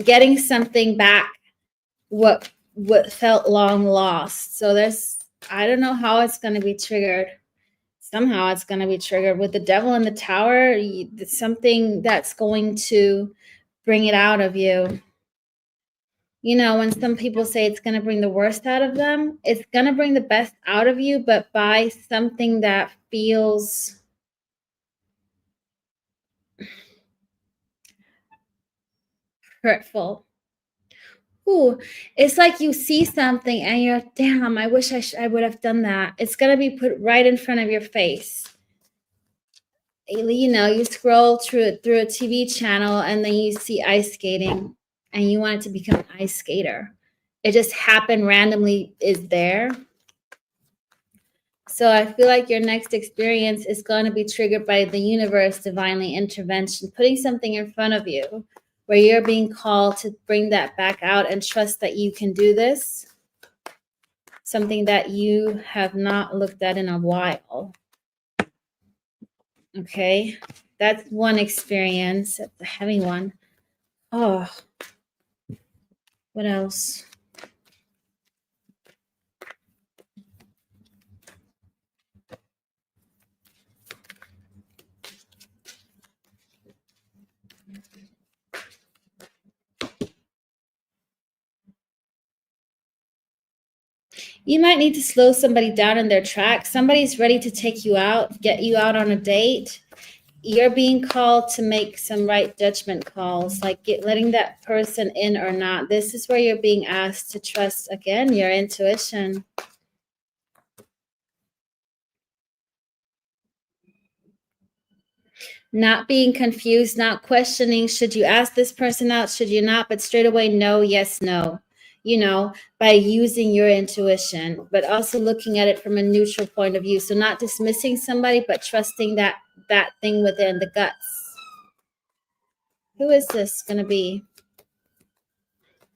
getting something back, what felt long lost. So I don't know how it's going to be triggered. Somehow it's going to be triggered with the Devil in the Tower. It's something that's going to bring it out of you. When some people say it's going to bring the worst out of them, it's going to bring the best out of you, but by something that feels hurtful. Ooh, it's like you see something and you're, damn, I wish I would have done that. It's going to be put right in front of your face. You scroll through a TV channel and then you see ice skating and you want to become an ice skater. It just happened randomly, is there. So I feel like your next experience is going to be triggered by the universe, divinely intervention, putting something in front of you where you're being called to bring that back out and trust that you can do this. Something that you have not looked at in a while. Okay, that's one experience. That's a heavy one. Oh, what else? You might need to slow somebody down in their tracks. Somebody's ready to take you out, get you out on a date. you're being called to make some right judgment calls, like letting that person in or not. This is where you're being asked to trust, again, your intuition. Not being confused, not questioning, should you ask this person out, should you not, but straight away, no, yes, no, you know, by using your intuition, but also looking at it from a neutral point of view. So not dismissing somebody, but trusting that thing within the guts. Who is this going to be?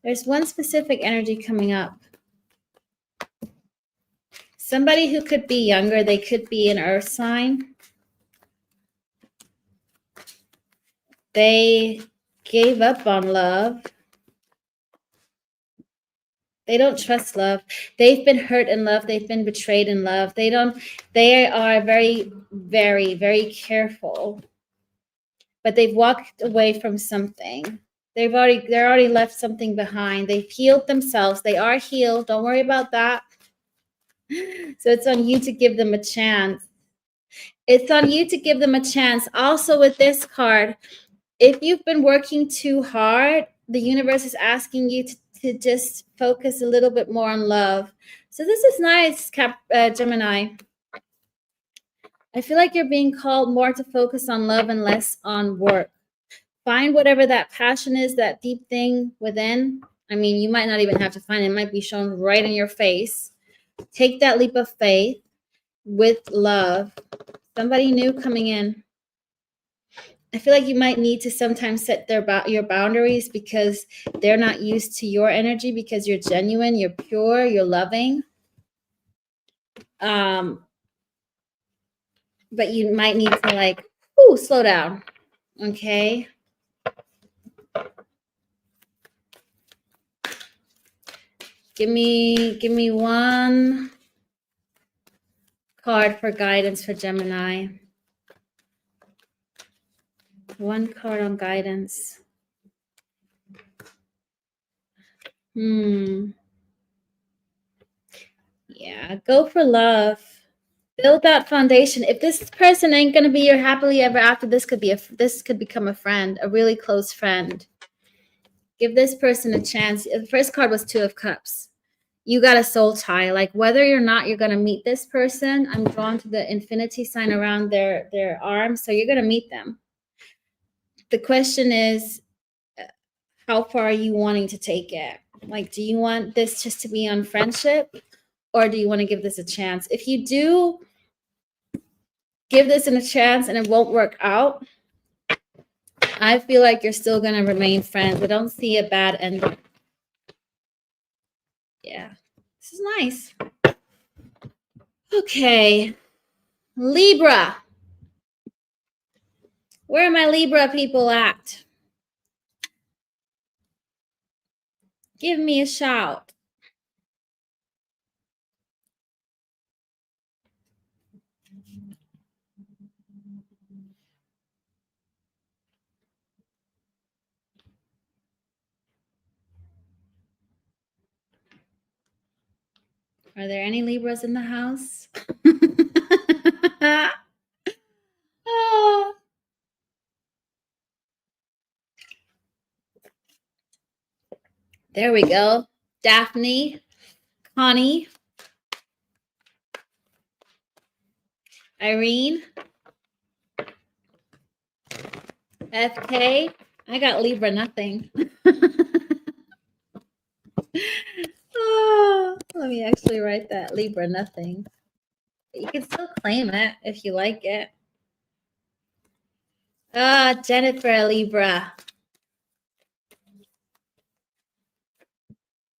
There's one specific energy coming up. Somebody who could be younger, they could be an earth sign. They gave up on love. They don't trust love. They've been hurt in love. They've been betrayed in love. They are very, very, very careful. But they've walked away from something. They're already left something behind. They've healed themselves. They are healed. Don't worry about that. So it's on you to give them a chance. It's on you to give them a chance. Also with this card, if you've been working too hard, the universe is asking you to just focus a little bit more on love. So this is nice, Gemini. I feel like you're being called more to focus on love and less on work. Find whatever that passion is, that deep thing within. I mean, you might not even have to find it. It might be shown right in your face. Take that leap of faith with love. Somebody new coming in. I feel like you might need to sometimes set your boundaries because they're not used to your energy, because you're genuine, you're pure, you're loving. But you might need to slow down. Okay. Give me one card for guidance for Gemini. One card on guidance. Yeah, go for love. Build that foundation. If this person ain't gonna be your happily ever after, this could become a friend, a really close friend. Give this person a chance. The first card was Two of Cups. You got a soul tie. Like whether or not you're gonna meet this person, I'm drawn to the infinity sign around their arm. So you're gonna meet them. The question is, how far are you wanting to take it? Like, do you want this just to be on friendship, or do you want to give this a chance? If you do give this a chance and it won't work out, I feel like you're still going to remain friends. I don't see a bad ending. Yeah, this is nice. Okay, Libra. Where are my Libra people at? Give me a shout. Are there any Libras in the house? Oh. There we go. Daphne, Connie, Irene, FK. I got Libra nothing. Oh, let me actually write that. Libra nothing. But you can still claim it if you like it. Jennifer, Libra.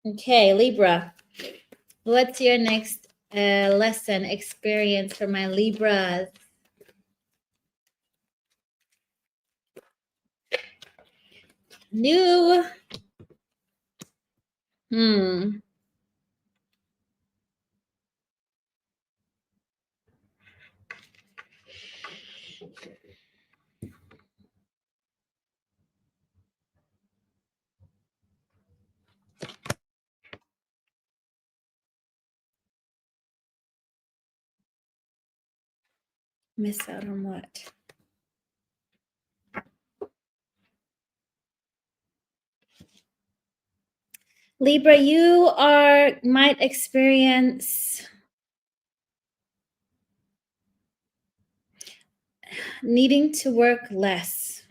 Okay, Libra. What's your next lesson experience for my Libras? New. Miss out on what? Libra, might experience needing to work less.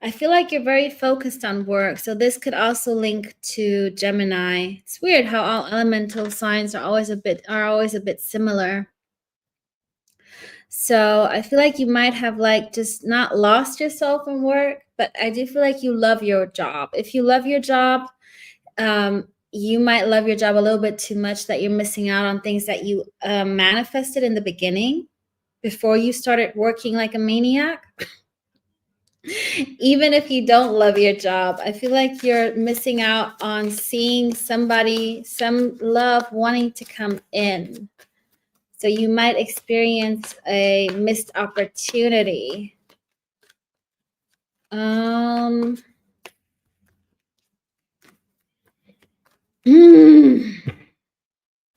I feel like you're very focused on work. So this could also link to Gemini. It's weird how all elemental signs are always a bit similar. So I feel like you might have like just not lost yourself in work, but I do feel like you love your job. If you love your job, you might love your job a little bit too much that you're missing out on things that you manifested in the beginning before you started working like a maniac. Even if you don't love your job, I feel like you're missing out on seeing some love wanting to come in. So you might experience a missed opportunity.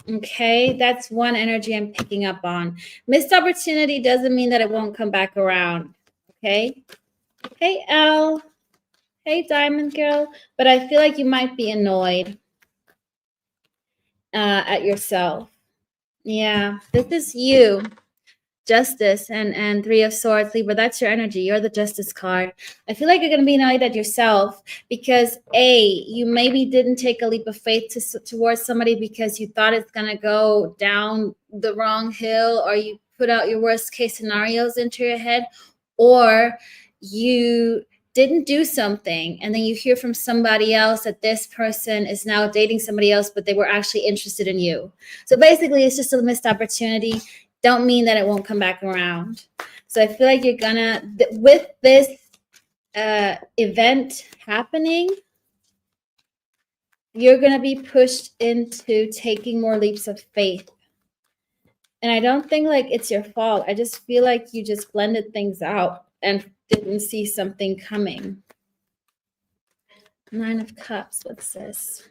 Okay, that's one energy I'm picking up on. Missed opportunity doesn't mean that it won't come back around. Okay. Hey, Elle. Hey, Diamond Girl. But I feel like you might be annoyed at yourself. Yeah, this is you. Justice and Three of Swords, Libra, that's your energy. You're the Justice card. I feel like you're going to be annoyed at yourself because you maybe didn't take a leap of faith towards somebody because you thought it's going to go down the wrong hill, or you put out your worst case scenarios into your head, or you didn't do something and then you hear from somebody else that this person is now dating somebody else, but they were actually interested in you. So basically it's just a missed opportunity. Don't mean that it won't come back around. So I feel like you're gonna, with this event happening, you're gonna be pushed into taking more leaps of faith. And I don't think like it's your fault. I just feel like you just blended things out and didn't see something coming. 9 of Cups, what's this?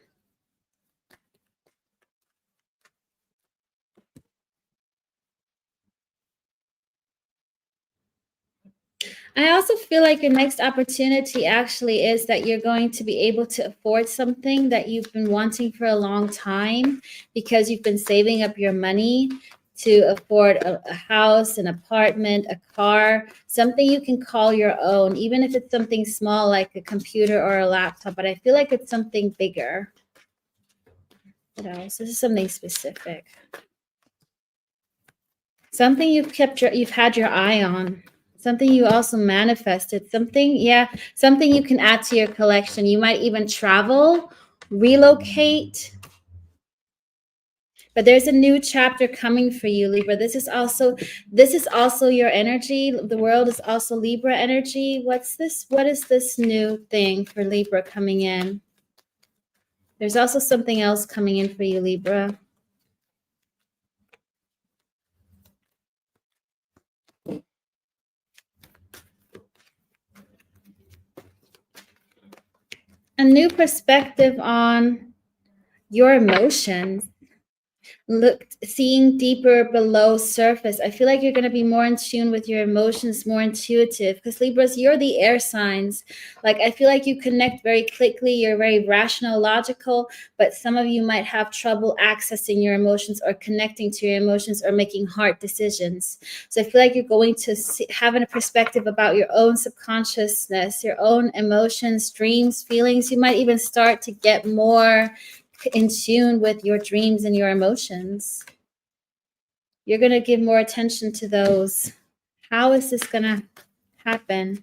I also feel like your next opportunity actually is that you're going to be able to afford something that you've been wanting for a long time because you've been saving up your money to afford a house, an apartment, a car, something you can call your own, even if it's something small like a computer or a laptop. But I feel like it's something bigger. What else? This is something specific. Something you've had your eye on. Something you also manifested. Something you can add to your collection. You might even travel, relocate. But there's a new chapter coming for you, Libra. This is also your energy. The world is also Libra energy. What's this? What is this new thing for Libra coming in? There's also something else coming in for you, Libra. A new perspective on your emotions. Seeing deeper below surface. I feel like you're going to be more in tune with your emotions, more intuitive, because Libras, you're the air signs. Like, I feel like you connect very quickly. You're very rational, logical, but some of you might have trouble accessing your emotions or connecting to your emotions or making hard decisions. So I feel like you're going to have a perspective about your own subconsciousness, your own emotions, dreams, feelings. You might even start to get more in tune with your dreams and your emotions. You're going to give more attention to those. How is this going to happen?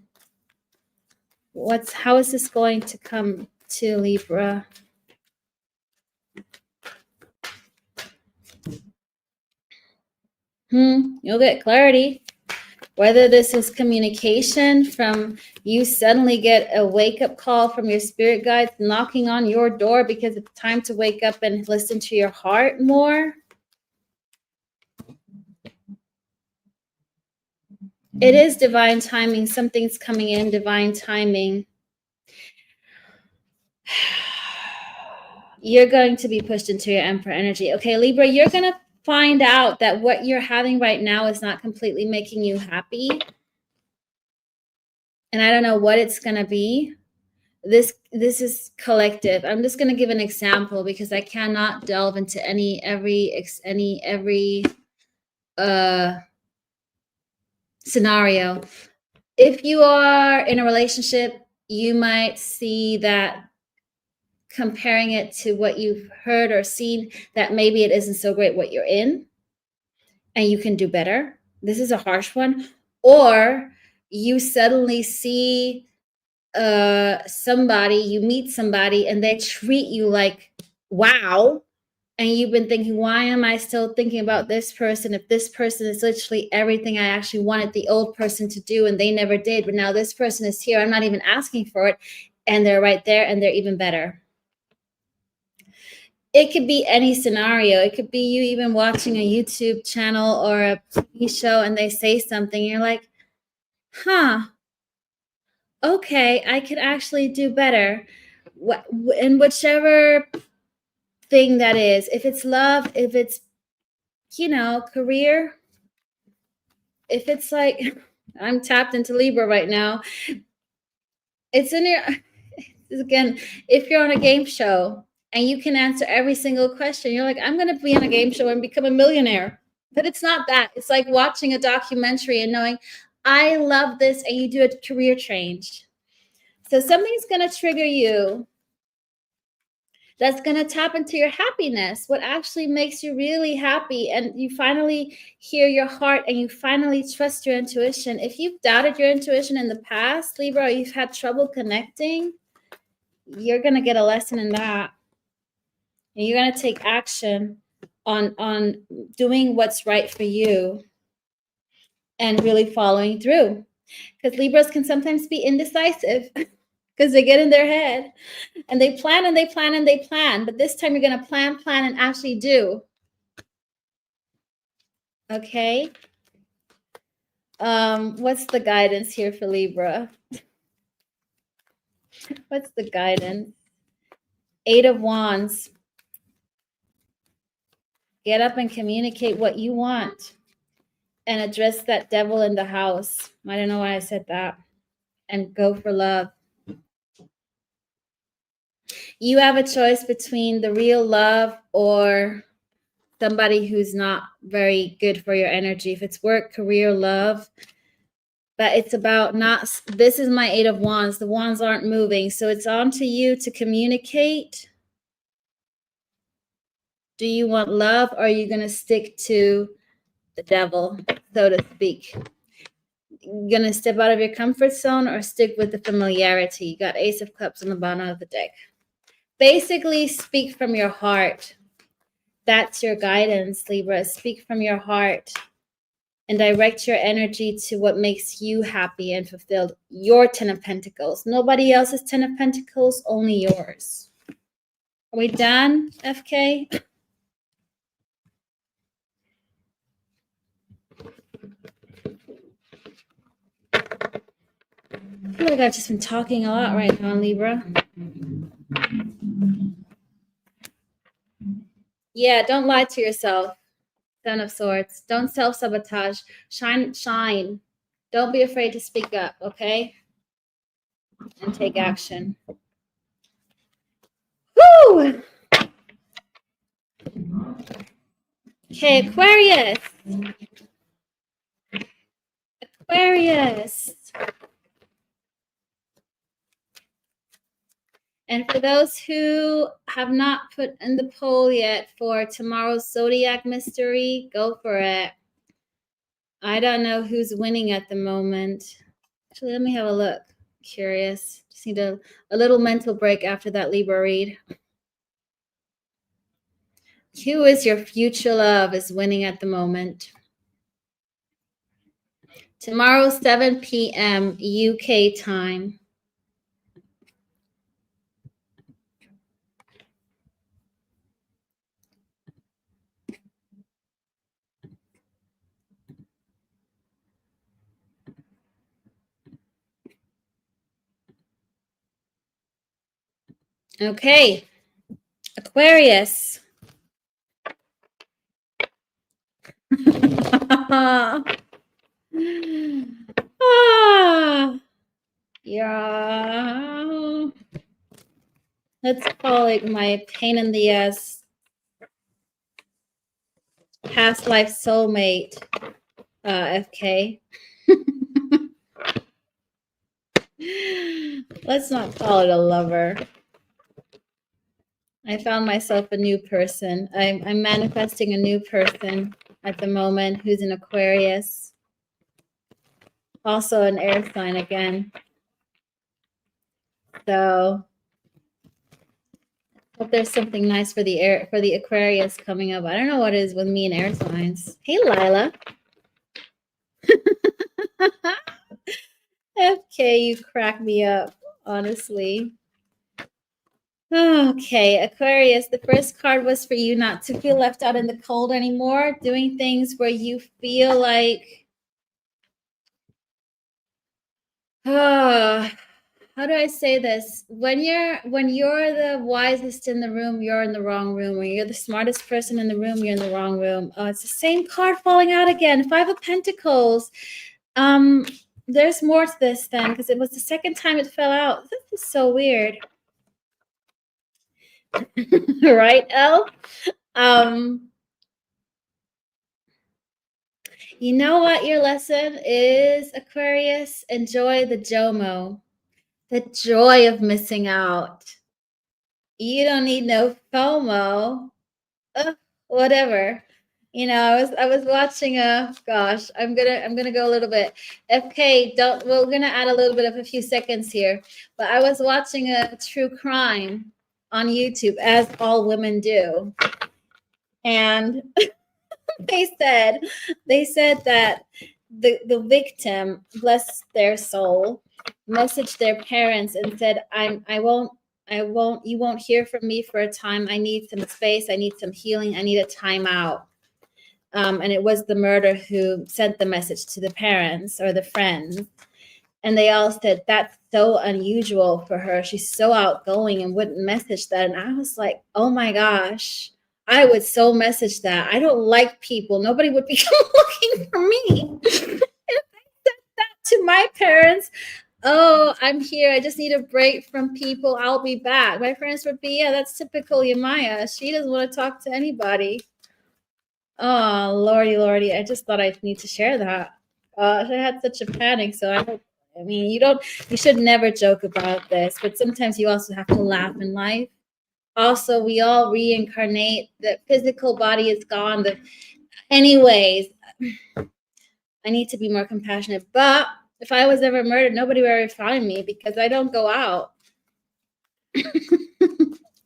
How is this going to come to Libra? You'll get clarity. Whether this is communication from you suddenly get a wake-up call from your spirit guides knocking on your door because it's time to wake up and listen to your heart more. It is divine timing. Something's coming in divine timing. You're going to be pushed into your Emperor energy. Okay, Libra, you're going to find out that what you're having right now is not completely making you happy. And I don't know what it's going to be, this is collective. I'm just going to give an example because I cannot delve into every scenario. If you are in a relationship, you might see that comparing it to what you've heard or seen, that maybe it isn't so great what you're in and you can do better. This is a harsh one. Or you suddenly see somebody, you meet somebody and they treat you like wow, and you've been thinking, why am I still thinking about this person if this person is literally everything I actually wanted the old person to do and they never did, but now this person is here, I'm not even asking for it, and they're right there and they're even better. It could be any scenario. It could be you even watching a YouTube channel or a TV show and they say something and you're like, okay, I could actually do better. In whichever thing that is, if it's love, if it's, career, if it's like, I'm tapped into Libra right now. It's in your, again, if you're on a game show and you can answer every single question, you're like, I'm going to be on a game show and become a millionaire. But it's not that. It's like watching a documentary and knowing, I love this, and you do a career change. So something's going to trigger you that's going to tap into your happiness, what actually makes you really happy. And you finally hear your heart and you finally trust your intuition. If you've doubted your intuition in the past, Libra, or you've had trouble connecting, you're going to get a lesson in that. And you're going to take action on doing what's right for you and really following through. Because Libras can sometimes be indecisive because they get in their head and they plan and they plan and they plan. But this time you're going to plan, and actually do. Okay. What's the guidance here for Libra? What's the guidance? 8 of Wands. Get up and communicate what you want and address that devil in the house. I don't know why I said that. And go for love. You have a choice between the real love or somebody who's not very good for your energy. If it's work, career, love, but it's about not, this is my 8 of Wands. The wands aren't moving. So it's on to you to communicate. Do you want love, or are you going to stick to the devil, so to speak? You're going to step out of your comfort zone or stick with the familiarity? You got Ace of Cups on the bottom of the deck. Basically, speak from your heart. That's your guidance, Libra. Speak from your heart and direct your energy to what makes you happy and fulfilled. Your 10 of Pentacles. Nobody else's 10 of Pentacles, only yours. Are we done, FK? I feel like I've just been talking a lot right now, Libra. Yeah, don't lie to yourself. 10 of Swords. Don't self-sabotage. Shine. Don't be afraid to speak up, okay? And take action. Woo! Okay, Aquarius. Aquarius. And for those who have not put in the poll yet for tomorrow's Zodiac mystery, go for it. I don't know who's winning at the moment. Actually, let me have a look. Curious. Just need a little mental break after that Libra read. Who is your future love is winning at the moment. Tomorrow, 7 p.m. UK time. Okay, Aquarius. Yeah. Let's call it my pain in the ass past life soulmate, FK. Let's not call it a lover. I found myself a new person. I'm manifesting a new person at the moment who's an Aquarius. Also an air sign again. So hope there's something nice for the Aquarius coming up. I don't know what it is with me and air signs. Hey, Lila. FK, you crack me up, honestly. Okay, Aquarius, the first card was for you not to feel left out in the cold anymore, doing things where you feel like, how do I say this? When you're the wisest in the room, you're in the wrong room. When you're the smartest person in the room, you're in the wrong room. Oh, it's the same card falling out again. Five of Pentacles. There's more to this then, because it was the second time it fell out. This is so weird. Right, Elle? You know what your lesson is, Aquarius? Enjoy the JOMO, the joy of missing out. You don't need no FOMO. Whatever. You know, I was watching gosh, I'm gonna go a little bit. FK, we're gonna add a little bit of a few seconds here. But I was watching a true crime on YouTube, as all women do. And they said that the victim, bless their soul, messaged their parents and said, you won't hear from me for a time. I need some space. I need some healing. I need a timeout. And it was the murderer who sent the message to the parents or the friends. And they all said, that's so unusual for her. She's so outgoing and wouldn't message that. And I was like, oh my gosh, I would so message that. I don't like people. Nobody would be looking for me. If I said that to my parents, oh, I'm here. I just need a break from people. I'll be back. My parents would be, yeah, that's typical Yamaya. She doesn't want to talk to anybody. Oh, Lordy. I just thought I'd need to share that. I had such a panic. So I mean, you should never joke about this, but sometimes you also have to laugh in life. Also, we all reincarnate. The physical body is gone. Anyways, I need to be more compassionate. But if I was ever murdered, nobody would ever find me because I don't go out.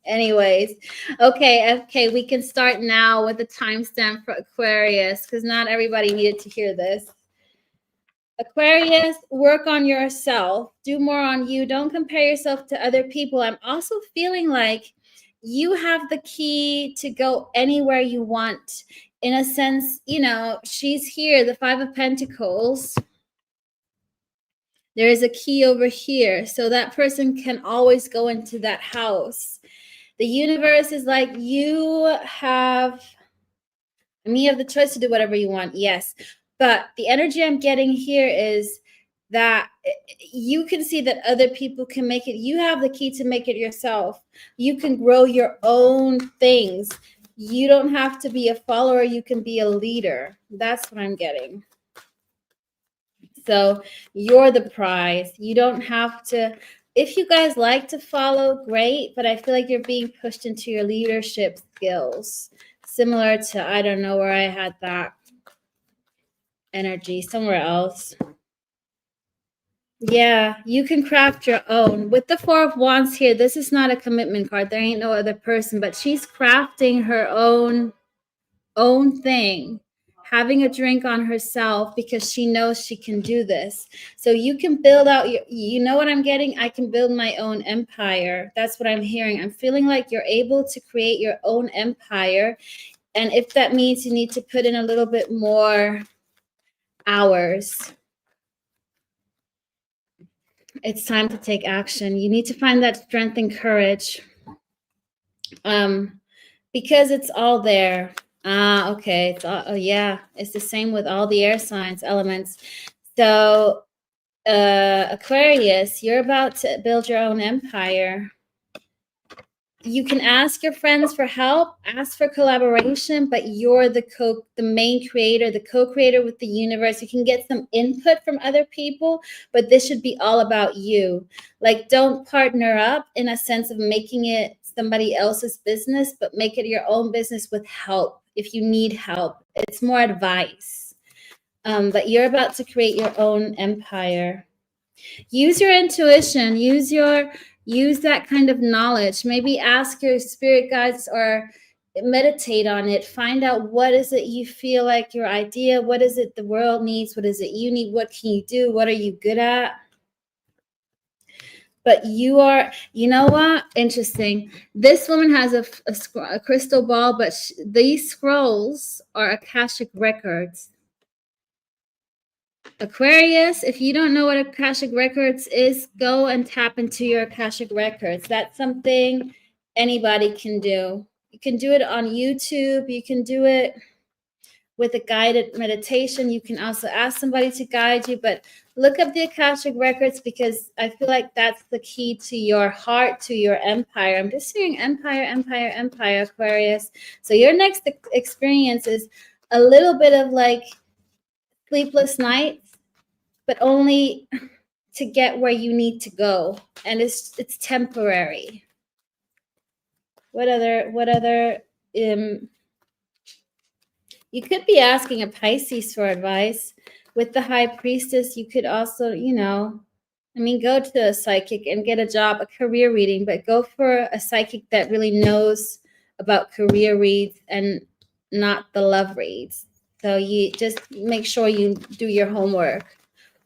Anyways, okay, FK, we can start now with the timestamp for Aquarius because not everybody needed to hear this. Aquarius, work on yourself. Do more on you. Don't compare yourself to other people. I'm also feeling like you have the key to go anywhere you want. In a sense, you know, she's here, the Five of Pentacles. There is a key over here. So that person can always go into that house. The universe is like, you have the choice to do whatever you want. Yes. But the energy I'm getting here is that you can see that other people can make it. You have the key to make it yourself. You can grow your own things. You don't have to be a follower. You can be a leader. That's what I'm getting. So you're the prize. You don't have to. If you guys like to follow, great. But I feel like you're being pushed into your leadership skills. Similar to, I don't know where I had that energy, somewhere else. Yeah, you can craft your own. With the Four of Wands here, this is not a commitment card. There ain't no other person, but she's crafting her own thing, having a drink on herself because she knows she can do this. So you can build out you know what I'm getting? I can build my own empire. That's what I'm hearing. I'm feeling like you're able to create your own empire. And if that means you need to put in a little bit more hours, it's time to take action. You need to find that strength and courage because it's all there. Okay. It's all, yeah, it's the same with all the air signs elements. So Aquarius, you're about to build your own empire. You can ask your friends for help, ask for collaboration, but you're the main creator, the co-creator with the universe. You can get some input from other people, but this should be all about you. Like, don't partner up in a sense of making it somebody else's business, but make it your own business with help. If you need help, it's more advice. But you're about to create your own empire. Use your intuition, use that kind of knowledge. Maybe ask your spirit guides or meditate on it. Find out what is it you feel like your idea, what is it the world needs, what is it you need, what can you do, what are you good at? But you know what? Interesting. This woman has a crystal ball, but these scrolls are Akashic records. Aquarius, if you don't know what Akashic Records is, go and tap into your Akashic Records. That's something anybody can do. You can do it on YouTube. You can do it with a guided meditation. You can also ask somebody to guide you, but look up the Akashic Records because I feel like that's the key to your heart, to your empire. I'm just hearing empire, empire, empire, Aquarius. So your next experience is a little bit of like sleepless nights, but only to get where you need to go, and it's temporary. What other you could be asking a Pisces for advice. With the High Priestess, you could also, go to a psychic and get a job, a career reading, but go for a psychic that really knows about career reads and not the love reads. So you just make sure you do your homework,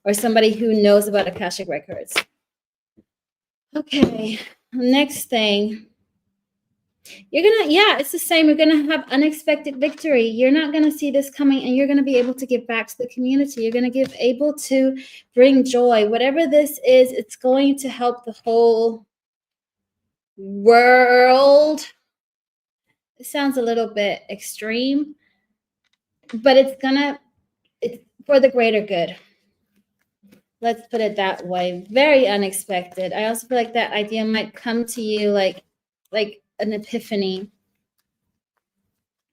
or somebody who knows about Akashic Records. Okay, next thing. It's the same. You're gonna have unexpected victory. You're not gonna see this coming, and you're gonna be able to give back to the community. You're gonna able to bring joy. Whatever this is, it's going to help the whole world. It sounds a little bit extreme, but it's for the greater good. Let's put it that way. Very unexpected. I also feel like that idea might come to you like an epiphany.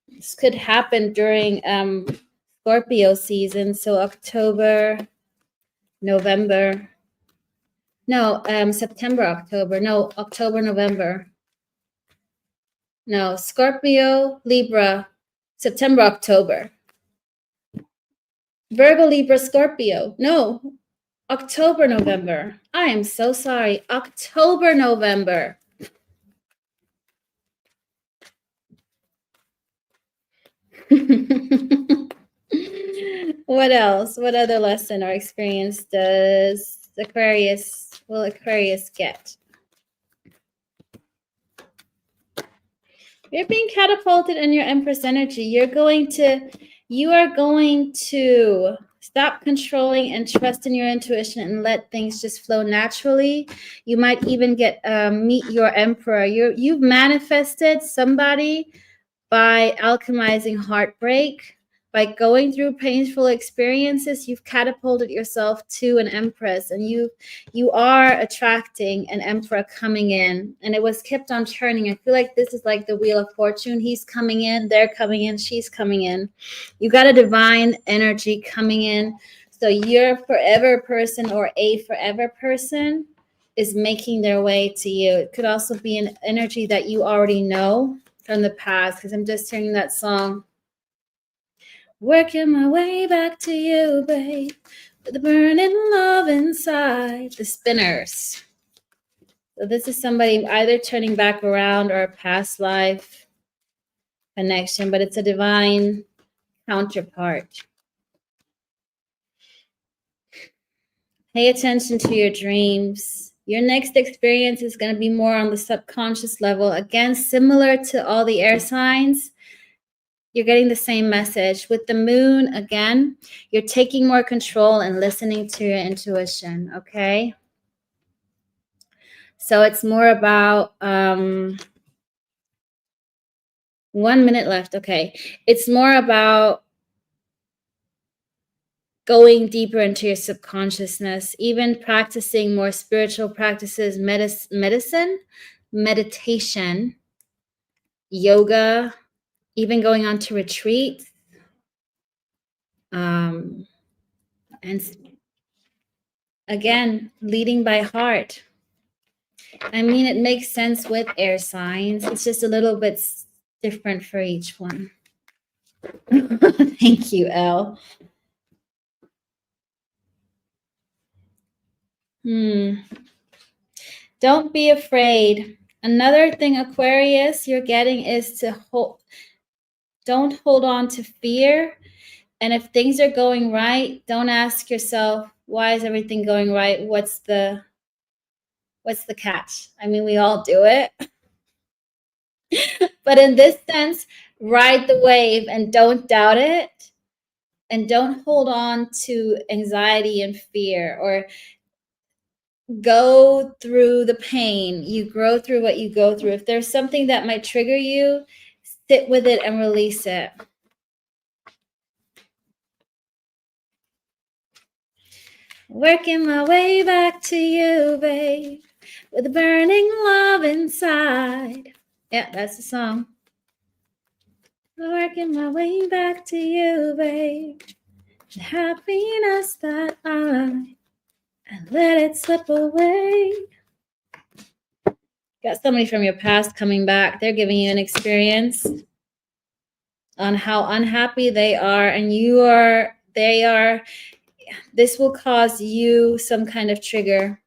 This could happen during Scorpio season. So October, November. No, September, October. No, October, November. No, Scorpio, Libra, September, October. Virgo, Libra, Scorpio. No, October, November. I am so sorry. October, November. What else? What other lesson or experience will Aquarius get? You're being catapulted in your Empress energy. You are going to stop controlling and trust in your intuition and let things just flow naturally. You might even meet your Emperor. You've manifested somebody by alchemizing heartbreak, by going through painful experiences. You've catapulted yourself to an Empress, and you are attracting an Emperor coming in, and it was kept on turning. I feel like this is like the Wheel of Fortune. He's coming in, they're coming in, she's coming in. You got a divine energy coming in. So your forever person or a forever person is making their way to you. It could also be an energy that you already know from the past, because I'm just hearing that song. Working my way back to you, babe, with the burning love inside. The Spinners. So this is somebody either turning back around or a past life connection, but it's a divine counterpart. Pay attention to your dreams. Your next experience is going to be more on the subconscious level. Again, similar to all the air signs, you're getting the same message. With the moon, again, you're taking more control and listening to your intuition, okay? So it's more about 1 minute left. Okay. It's more about going deeper into your subconsciousness, even practicing more spiritual practices, medicine, meditation, yoga, even going on to retreats. And again, leading by heart. I mean, it makes sense with air signs. It's just a little bit different for each one. Thank you, Elle. Don't be afraid. Another thing, Aquarius, you're getting is to don't hold on to fear. And if things are going right, don't ask yourself, why is everything going right? What's the catch? I mean, we all do it. But in this sense, ride the wave and don't doubt it. And don't hold on to anxiety and fear, or go through the pain. You grow through what you go through. If there's something that might trigger you, sit with it and release it. Working my way back to you, babe, with a burning love inside. Yeah, that's the song. Working my way back to you, babe, the happiness that I let it slip away. Got somebody from your past coming back. They're giving you an experience on how unhappy they are, and they are. This will cause you some kind of trigger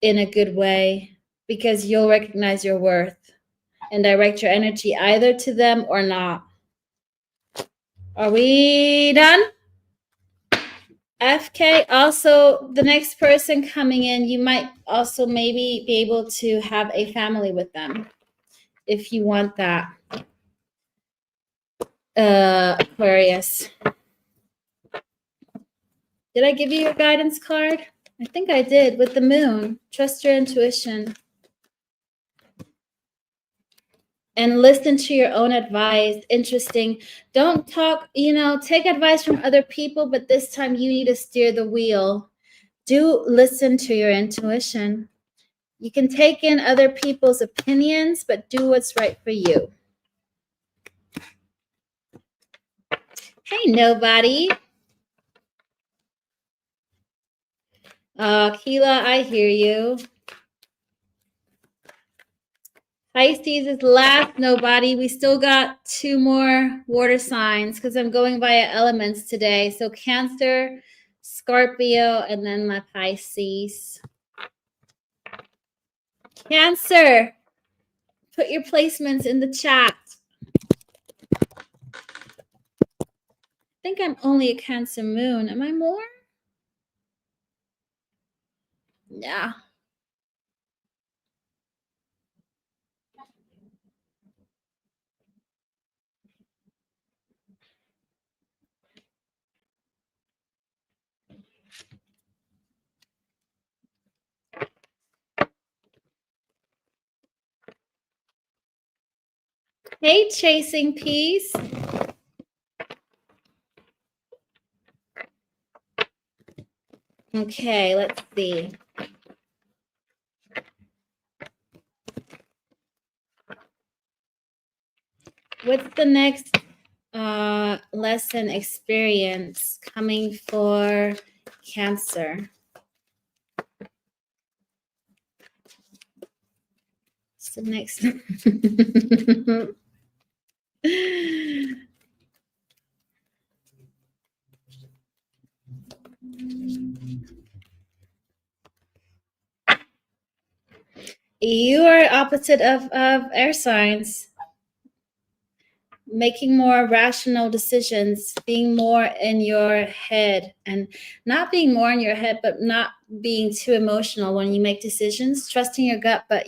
in a good way, because you'll recognize your worth and direct your energy either to them or not. Are we done? FK, also the next person coming in, you might also maybe be able to have a family with them if you want that. Aquarius. Did I give you your guidance card? I think I did, with the moon. Trust your intuition. And listen to your own advice. Interesting. Don't talk, take advice from other people, but this time you need to steer the wheel. Do listen to your intuition. You can take in other people's opinions, but do what's right for you. Hey, nobody. Keela, I hear you. Pisces is last, nobody. We still got 2 more water signs because I'm going via elements today. So Cancer, Scorpio, and then my Pisces. Cancer, put your placements in the chat. I think I'm only a Cancer moon. Am I more? Yeah. Hey, Chasing Peace. Okay, let's see. What's the next lesson experience coming for Cancer? What's the next? You are opposite of air signs. Making more rational decisions, being more in your head, and not being more in your head, but not being too emotional when you make decisions, trusting your gut, but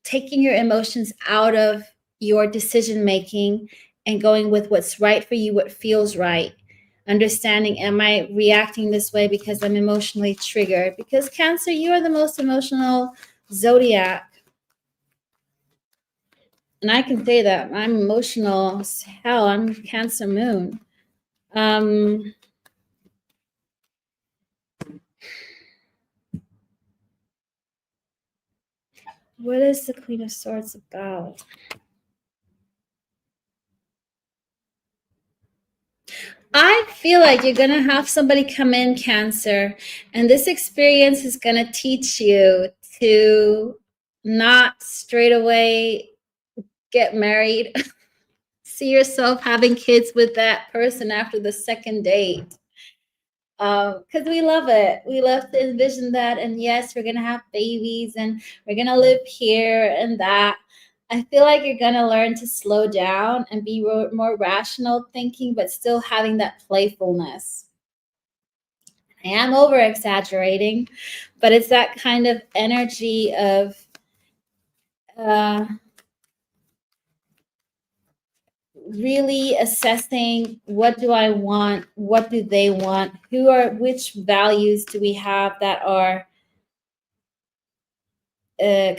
taking your emotions out of your decision making and going with what's right for you, what feels right. Understanding, am I reacting this way because I'm emotionally triggered? Because Cancer, you are the most emotional zodiac. And I can say that I'm emotional as hell. I'm Cancer moon. What is the Queen of Swords about? I feel like you're going to have somebody come in, Cancer, and this experience is going to teach you to not straight away get married. See yourself having kids with that person after the second date. Because we love it. We love to envision that. And yes, we're going to have babies and we're going to live here and that. I feel like you're going to learn to slow down and be more rational thinking, but still having that playfulness. I am over exaggerating, but it's that kind of energy of really assessing, what do I want? What do they want? Which values do we have that are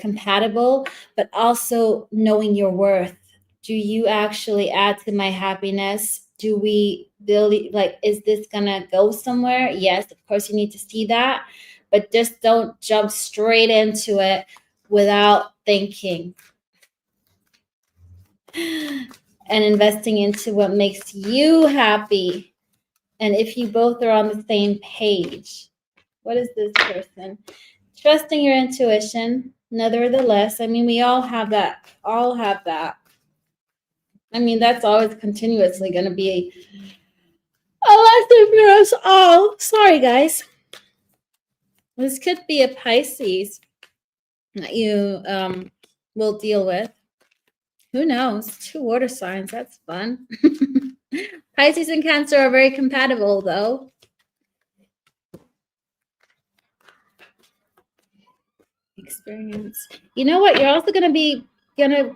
compatible, but also knowing your worth. Do you actually add to my happiness? Do we build, like, is this gonna go somewhere? Yes, of course you need to see that, but just don't jump straight into it without thinking and investing into what makes you happy. And if you both are on the same page, what is this person? Trusting your intuition, nevertheless. I mean, we all have that. All have that. I mean, that's always continuously going to be a lesson for us all. Sorry, guys. This could be a Pisces that you will deal with. Who knows? 2 water signs. That's fun. Pisces and Cancer are very compatible, though. Experience. You know what? You're also going to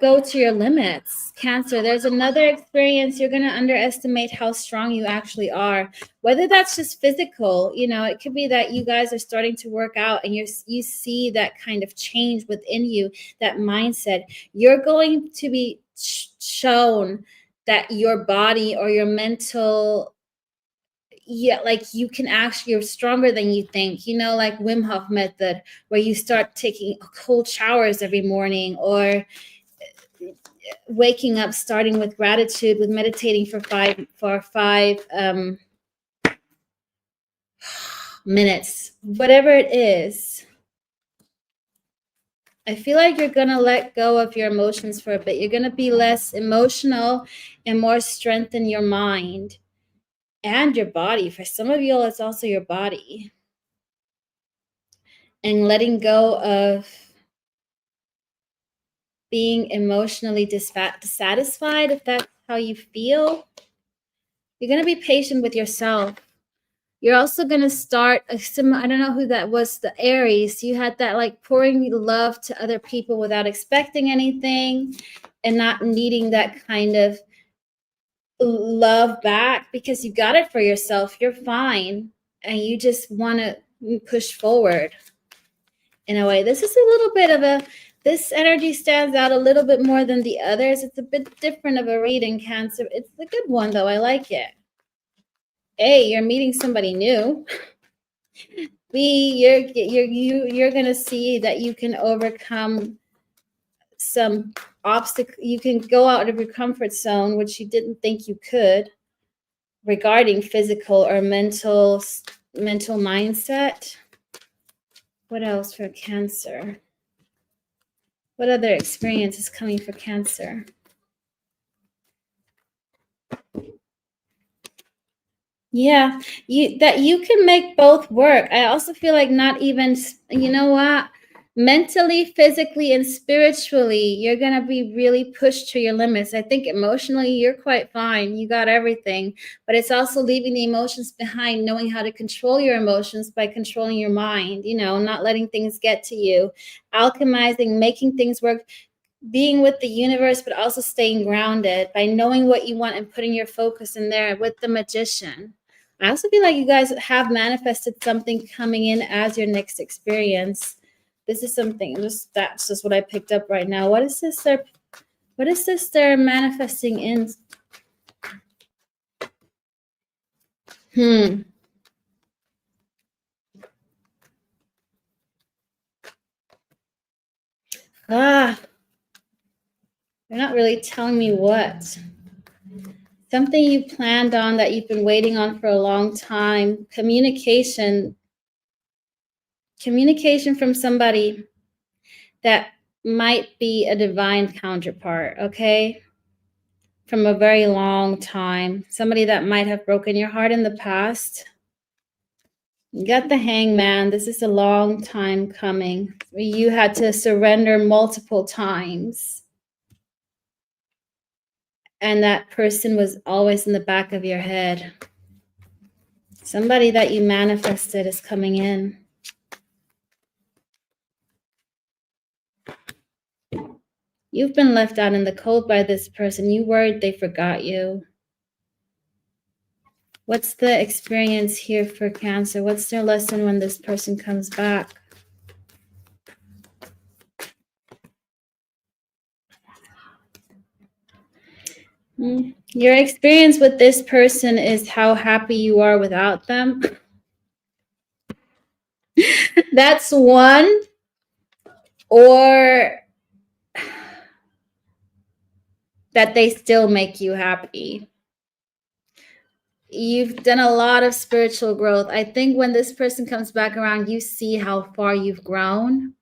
go to your limits, Cancer. There's another experience. You're going to underestimate how strong you actually are, whether that's just physical. It could be that you guys are starting to work out and you see that kind of change within you, that mindset. You're going to be shown that your body or your mental, like you can actually, you're stronger than you think, like Wim Hof method, where you start taking cold showers every morning, or waking up, starting with gratitude, with meditating for five minutes, whatever it is. I feel like you're going to let go of your emotions for a bit. You're going to be less emotional and more strength in your mind and your body. For some of you, it's also your body. And letting go of being emotionally dissatisfied, if that's how you feel. You're going to be patient with yourself. You're also going to start, I don't know who that was, the Aries. You had that like pouring love to other people without expecting anything and not needing that kind of love back because you got it for yourself. You're fine. And you just want to push forward in a way. This is a little bit of this energy stands out a little bit more than the others. It's a bit different of a reading, Cancer. It's a good one, though. I like it. A, you're meeting somebody new. B, you're gonna see that you can overcome some obstacle. You can go out of your comfort zone, which you didn't think you could, regarding physical or mental mindset. What else for Cancer? What other experience is coming for Cancer? Yeah, you can make both work. I also feel like not even, mentally, physically, and spiritually, you're going to be really pushed to your limits. I think emotionally, you're quite fine. You got everything. But it's also leaving the emotions behind, knowing how to control your emotions by controlling your mind, not letting things get to you, alchemizing, making things work, being with the universe, but also staying grounded by knowing what you want and putting your focus in there with the Magician. I also feel like you guys have manifested something coming in as your next experience. This is something, that's just what I picked up right now. What is this they're manifesting in? You're not really telling me what. Something you planned on that you've been waiting on for a long time. Communication from somebody that might be a divine counterpart, okay? From a very long time. Somebody that might have broken your heart in the past. You got the Hangman. This is a long time coming. You had to surrender multiple times. And that person was always in the back of your head. Somebody that you manifested is coming in. You've been left out in the cold by this person. You worried they forgot you. What's the experience here for Cancer? What's their lesson when this person comes back? Your experience with this person is how happy you are without them. That's one. Or that they still make you happy. You've done a lot of spiritual growth. I think when this person comes back around, you see how far you've grown.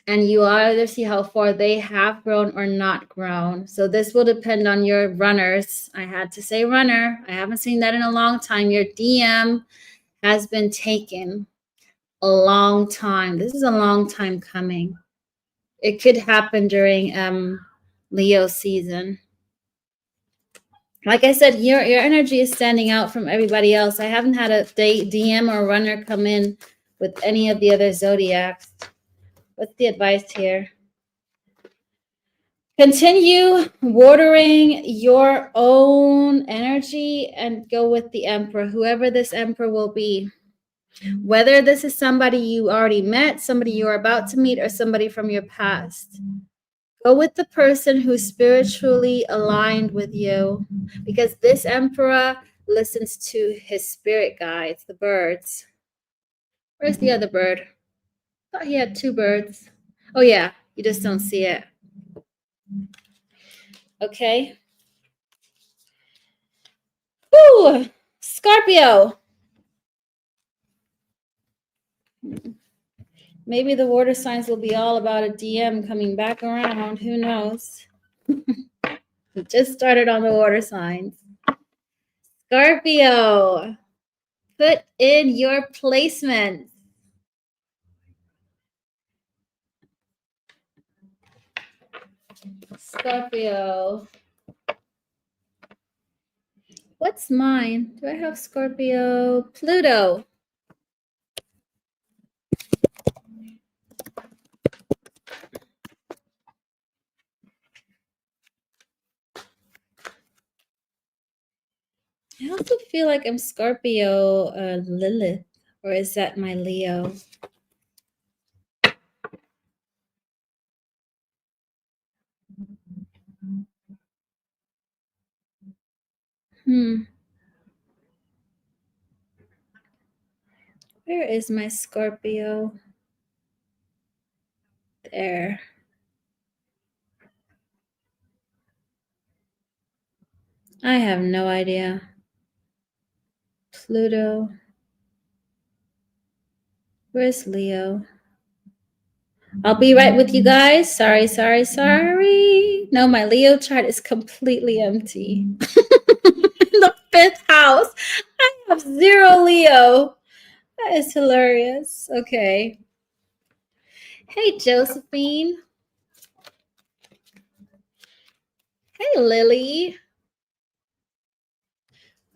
And you either see how far they have grown or not grown. So this will depend on your runners. I had to say runner. I haven't seen that in a long time. Your DM has been taken a long time. This is a long time coming. It could happen during Leo season. Like I said, your energy is standing out from everybody else. I haven't had a DM or runner come in with any of the other zodiacs. What's the advice here? Continue watering your own energy and go with the Emperor, whoever this Emperor will be. Whether this is somebody you already met, somebody you're about to meet, or somebody from your past. Go with the person who's spiritually aligned with you, because this Emperor listens to his spirit guides, the birds. Where's the other bird? I thought he had two birds. Oh yeah, you just don't see it. Okay. Woo! Scorpio. Maybe the water signs will be all about a DM coming back around. Who knows? We just started on the water signs. Scorpio, put in your placement. Scorpio. What's mine? Do I have Scorpio? Pluto. I also feel like I'm Scorpio Lilith, or is that my Leo? Where is my Scorpio? There. I have no idea. Pluto. Where's Leo? I'll be right with you guys. Sorry. No, my Leo chart is completely empty. In the 5th house, I have 0 Leo. That is hilarious. Okay. Hey, Josephine. Hey, Lily.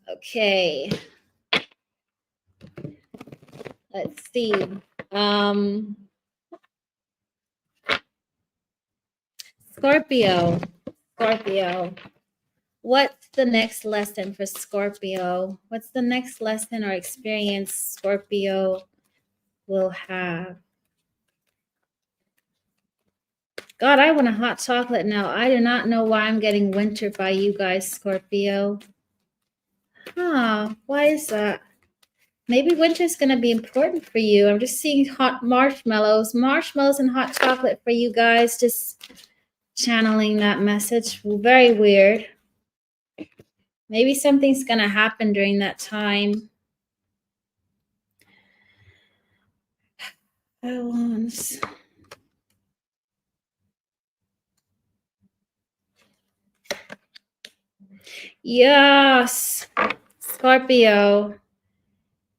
Okay. Let's see. Scorpio. What's the next lesson for Scorpio? What's the next lesson or experience Scorpio will have? God, I want a hot chocolate now. I do not know why I'm getting winter by you guys, Scorpio. Why is that? Maybe winter's going to be important for you. I'm just seeing hot marshmallows and hot chocolate for you guys. Just channeling that message. Very weird. Maybe something's going to happen during that time. Balance. Yes, Scorpio,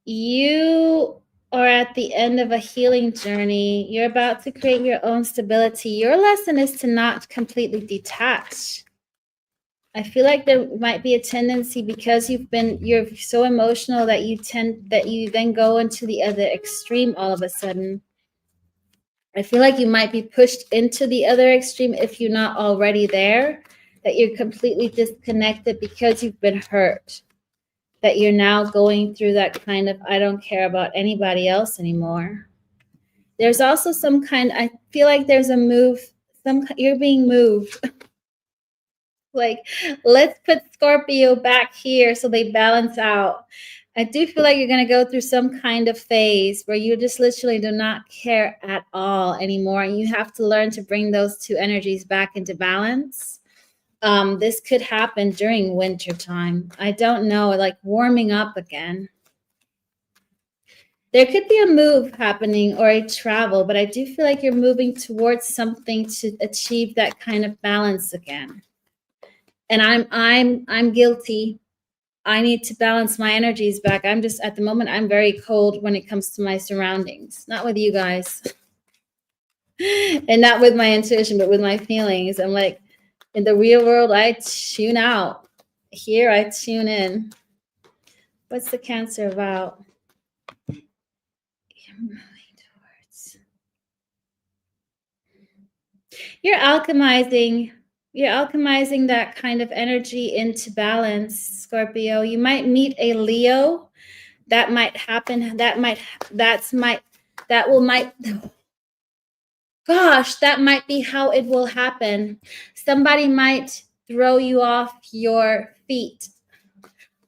you are at the end of a healing journey. You're about to create your own stability. Your lesson is to not completely detach. I feel like there might be a tendency, because you're so emotional that you then go into the other extreme all of a sudden. I feel like you might be pushed into the other extreme if you're not already there, that you're completely disconnected because you've been hurt, that you're now going through that kind of, I don't care about anybody else anymore. There's also I feel like there's a move, you're being moved. Like, let's put Scorpio back here so they balance out. I do feel like you're going to go through some kind of phase where you just literally do not care at all anymore. And you have to learn to bring those two energies back into balance. This could happen during winter time. I don't know, like warming up again. There could be a move happening or a travel, but I do feel like you're moving towards something to achieve that kind of balance again. And I'm guilty. I need to balance my energies back. I'm just, at the moment, I'm very cold when it comes to my surroundings. Not with you guys. And not with my intuition, but with my feelings. I'm like, in the real world, I tune out. Here, I tune in. What's the Cancer about? You're moving towards. You're alchemizing that kind of energy into balance, Scorpio. You might meet a Leo. That might happen. That might be how it will happen. Somebody might throw you off your feet.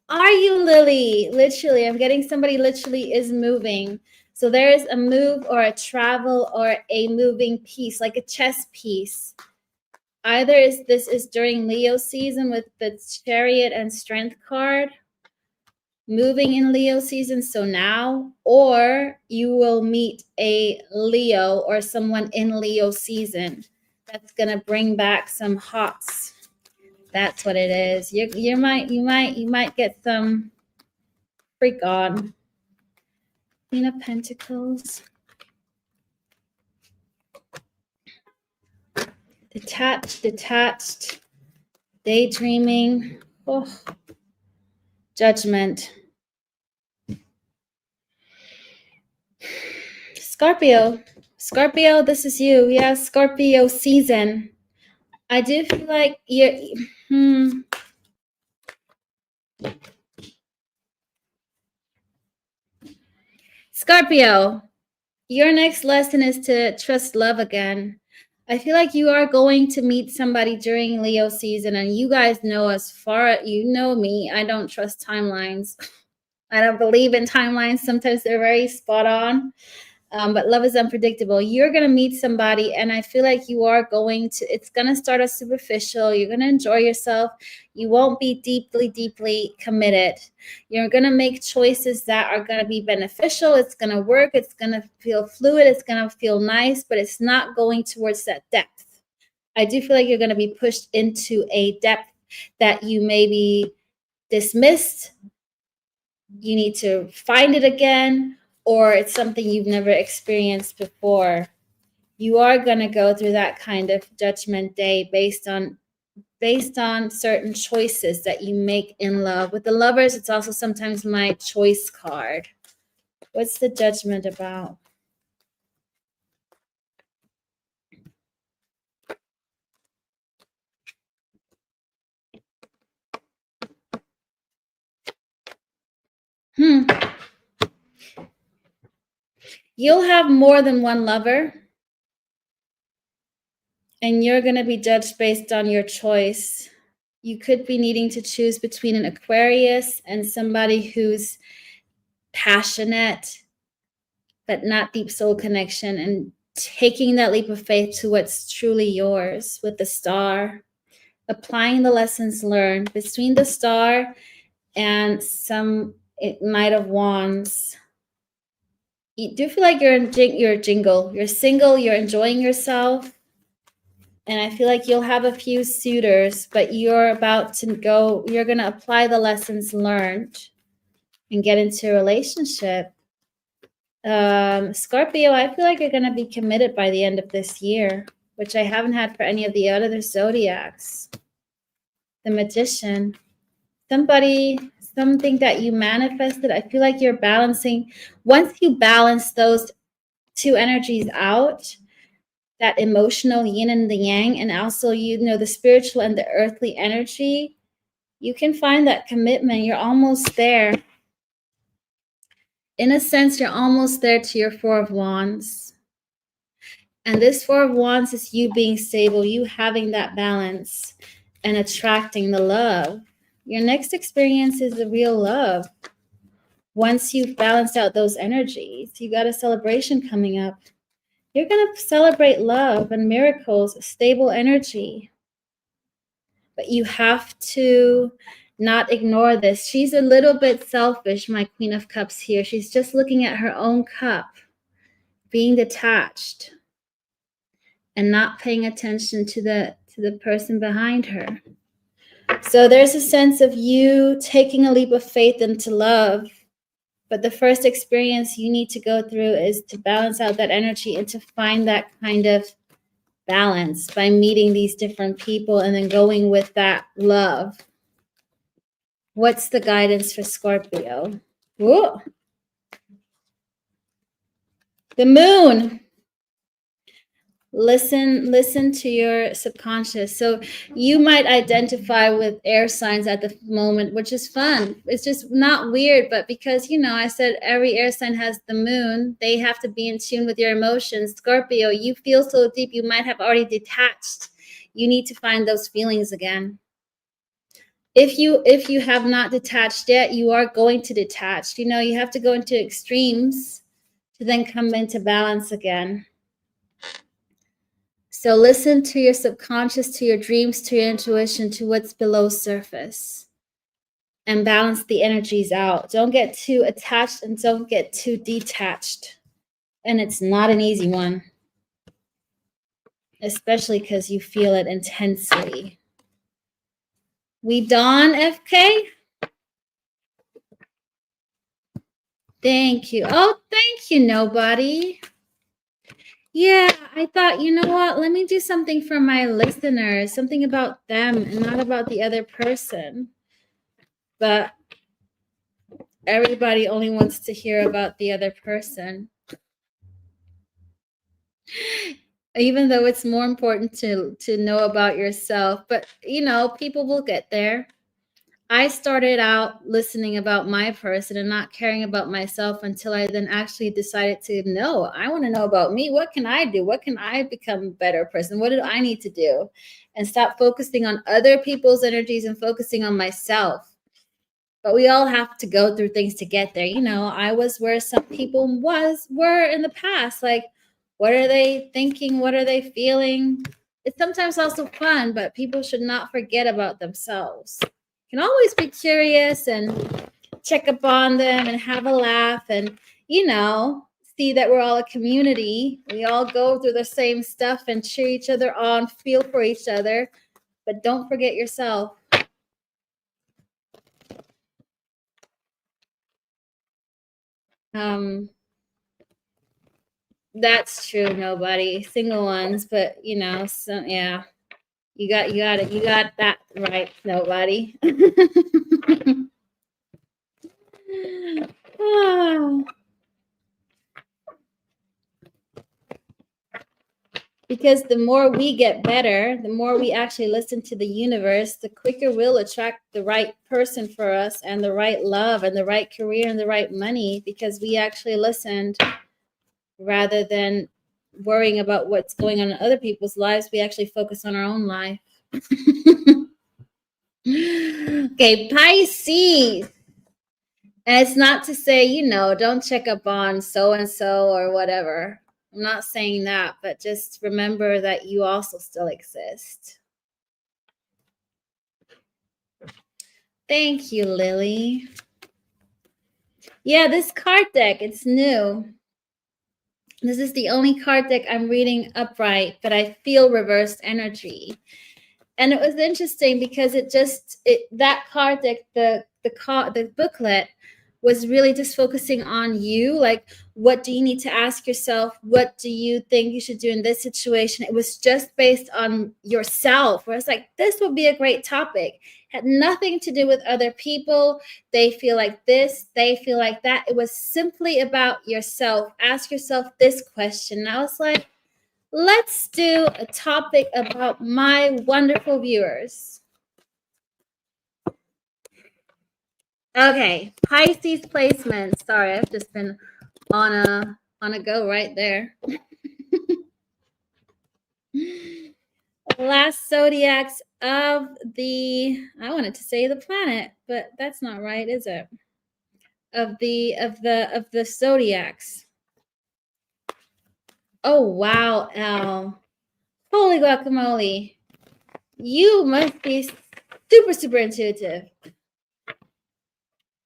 Are you, Lily? Literally, I'm getting somebody literally is moving. So there is a move or a travel or a moving piece, like a chess piece. Either this is during Leo season with the Chariot and Strength card, moving in Leo season, so now, or you will meet a Leo or someone in Leo season that's going to bring back some hots. That's what it is. You might get some freak on. Queen of Pentacles. Detached, daydreaming. Oh. Judgment. Scorpio, this is you. Yeah, Scorpio season. I do feel like Scorpio, your next lesson is to trust love again. I feel like you are going to meet somebody during Leo season, and you guys know you know me. I don't trust timelines. I don't believe in timelines. Sometimes they're very spot on. But love is unpredictable. You're going to meet somebody, and I feel like it's going to start as superficial. You're going to enjoy yourself. You won't be deeply committed. You're going to make choices that are going to be beneficial. It's going to work. It's going to feel fluid. It's going to feel nice, but it's not going towards that depth. I do feel like you're going to be pushed into a depth that you maybe dismissed. You need to find it again, or it's something you've never experienced before. You are going to go through that kind of judgment day based on certain choices that you make in love. With the Lovers, it's also sometimes my choice card. What's the judgment about? You'll have more than one lover, and you're going to be judged based on your choice. You could be needing to choose between an Aquarius and somebody who's passionate, but not deep soul connection, and taking that leap of faith to what's truly yours with the star, applying the lessons learned between the star and some Knight of Wands. You do feel like you're a jingle. You're single, you're enjoying yourself. And I feel like you'll have a few suitors, but you're about to go, you're going to apply the lessons learned and get into a relationship. Scorpio, I feel like you're going to be committed by the end of this year, which I haven't had for any of the other zodiacs. The Magician. Something that you manifested. I feel like you're balancing. Once you balance those two energies out, that emotional yin and the yang, and also, the spiritual and the earthly energy, you can find that commitment. You're almost there. In a sense, you're almost there to your Four of Wands. And this Four of Wands is you being stable, you having that balance and attracting the love. Your next experience is the real love. Once you've balanced out those energies, you got a celebration coming up. You're going to celebrate love and miracles, stable energy. But you have to not ignore this. She's a little bit selfish, my Queen of Cups here. She's just looking at her own cup, being detached and not paying attention to the person behind her. So there's a sense of you taking a leap of faith into love. But the first experience you need to go through is to balance out that energy and to find that kind of balance by meeting these different people and then going with that love. What's the guidance for Scorpio? Ooh. The Moon. Listen to your subconscious. So you might identify with air signs at the moment, which is fun. It's just not weird, but because, I said every air sign has the moon, they have to be in tune with your emotions. Scorpio, you feel so deep, you might have already detached. You need to find those feelings again. If you have not detached yet, you are going to detach. You have to go into extremes to then come into balance again. So listen to your subconscious, to your dreams, to your intuition, to what's below surface, and balance the energies out. Don't get too attached and don't get too detached. And it's not an easy one, especially because you feel it intensely. We Dawn, FK? Thank you. Oh, thank you, nobody. Yeah, I thought, you know what? Let me do something for my listeners, something about them and not about the other person. But everybody only wants to hear about the other person. Even though it's more important to know about yourself. But, people will get there. I started out listening about my person and not caring about myself until I then actually decided to know. I want to know about me. What can I do? What can I become a better person? What do I need to do? And stop focusing on other people's energies and focusing on myself. But we all have to go through things to get there. I was where some people were in the past. Like, what are they thinking? What are they feeling? It's sometimes also fun, but people should not forget about themselves. Can always be curious and check up on them and have a laugh and, see that we're all a community. We all go through the same stuff and cheer each other on, feel for each other, but don't forget yourself. That's true, nobody. Single ones, but, so, yeah. You got that right, nobody. Oh. Because the more we get better, the more we actually listen to the universe, the quicker we'll attract the right person for us and the right love and the right career and the right money, because we actually listened rather than worrying about what's going on in other people's lives. We actually focus on our own life. Okay, Pisces. And it's not to say, don't check up on so-and-so or whatever. I'm not saying that, but just remember that you also still exist. Thank you, Lily. Yeah, this card deck, it's new. This is the only card deck I'm reading upright, but I feel reversed energy. And it was interesting because that card deck, the booklet was really just focusing on you. Like, what do you need to ask yourself? What do you think you should do in this situation? It was just based on yourself, where it's like, this would be a great topic. Had nothing to do with other people. They feel like this, they feel like that. It was simply about yourself. Ask yourself this question. And I was like, let's do a topic about my wonderful viewers. Okay, Pisces placements. Sorry, I've just been on a go right there. Last zodiacs of I wanted to say the planet, but that's not right, is it? Of the zodiacs. Oh wow, Al. Holy guacamole. You must be super intuitive.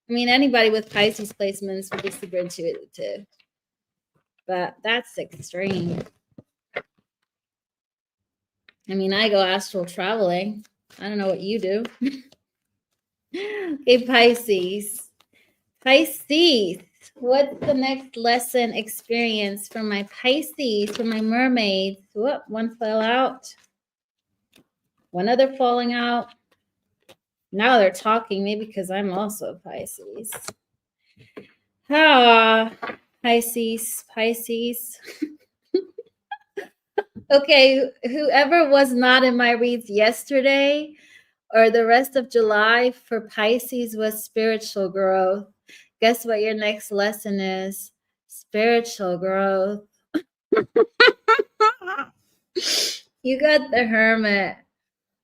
I mean, anybody with Pisces placements would be super intuitive, but that's extreme. I mean, I go astral traveling. I don't know what you do. Okay, Pisces. Pisces. What's the next lesson experience for my Pisces, for my mermaids? Whoop, one fell out. One other falling out. Now they're talking, maybe because I'm also Pisces. Pisces. Okay, whoever was not in my reads yesterday or the rest of July for Pisces was spiritual growth. Guess what your next lesson is? Spiritual growth. You got the Hermit.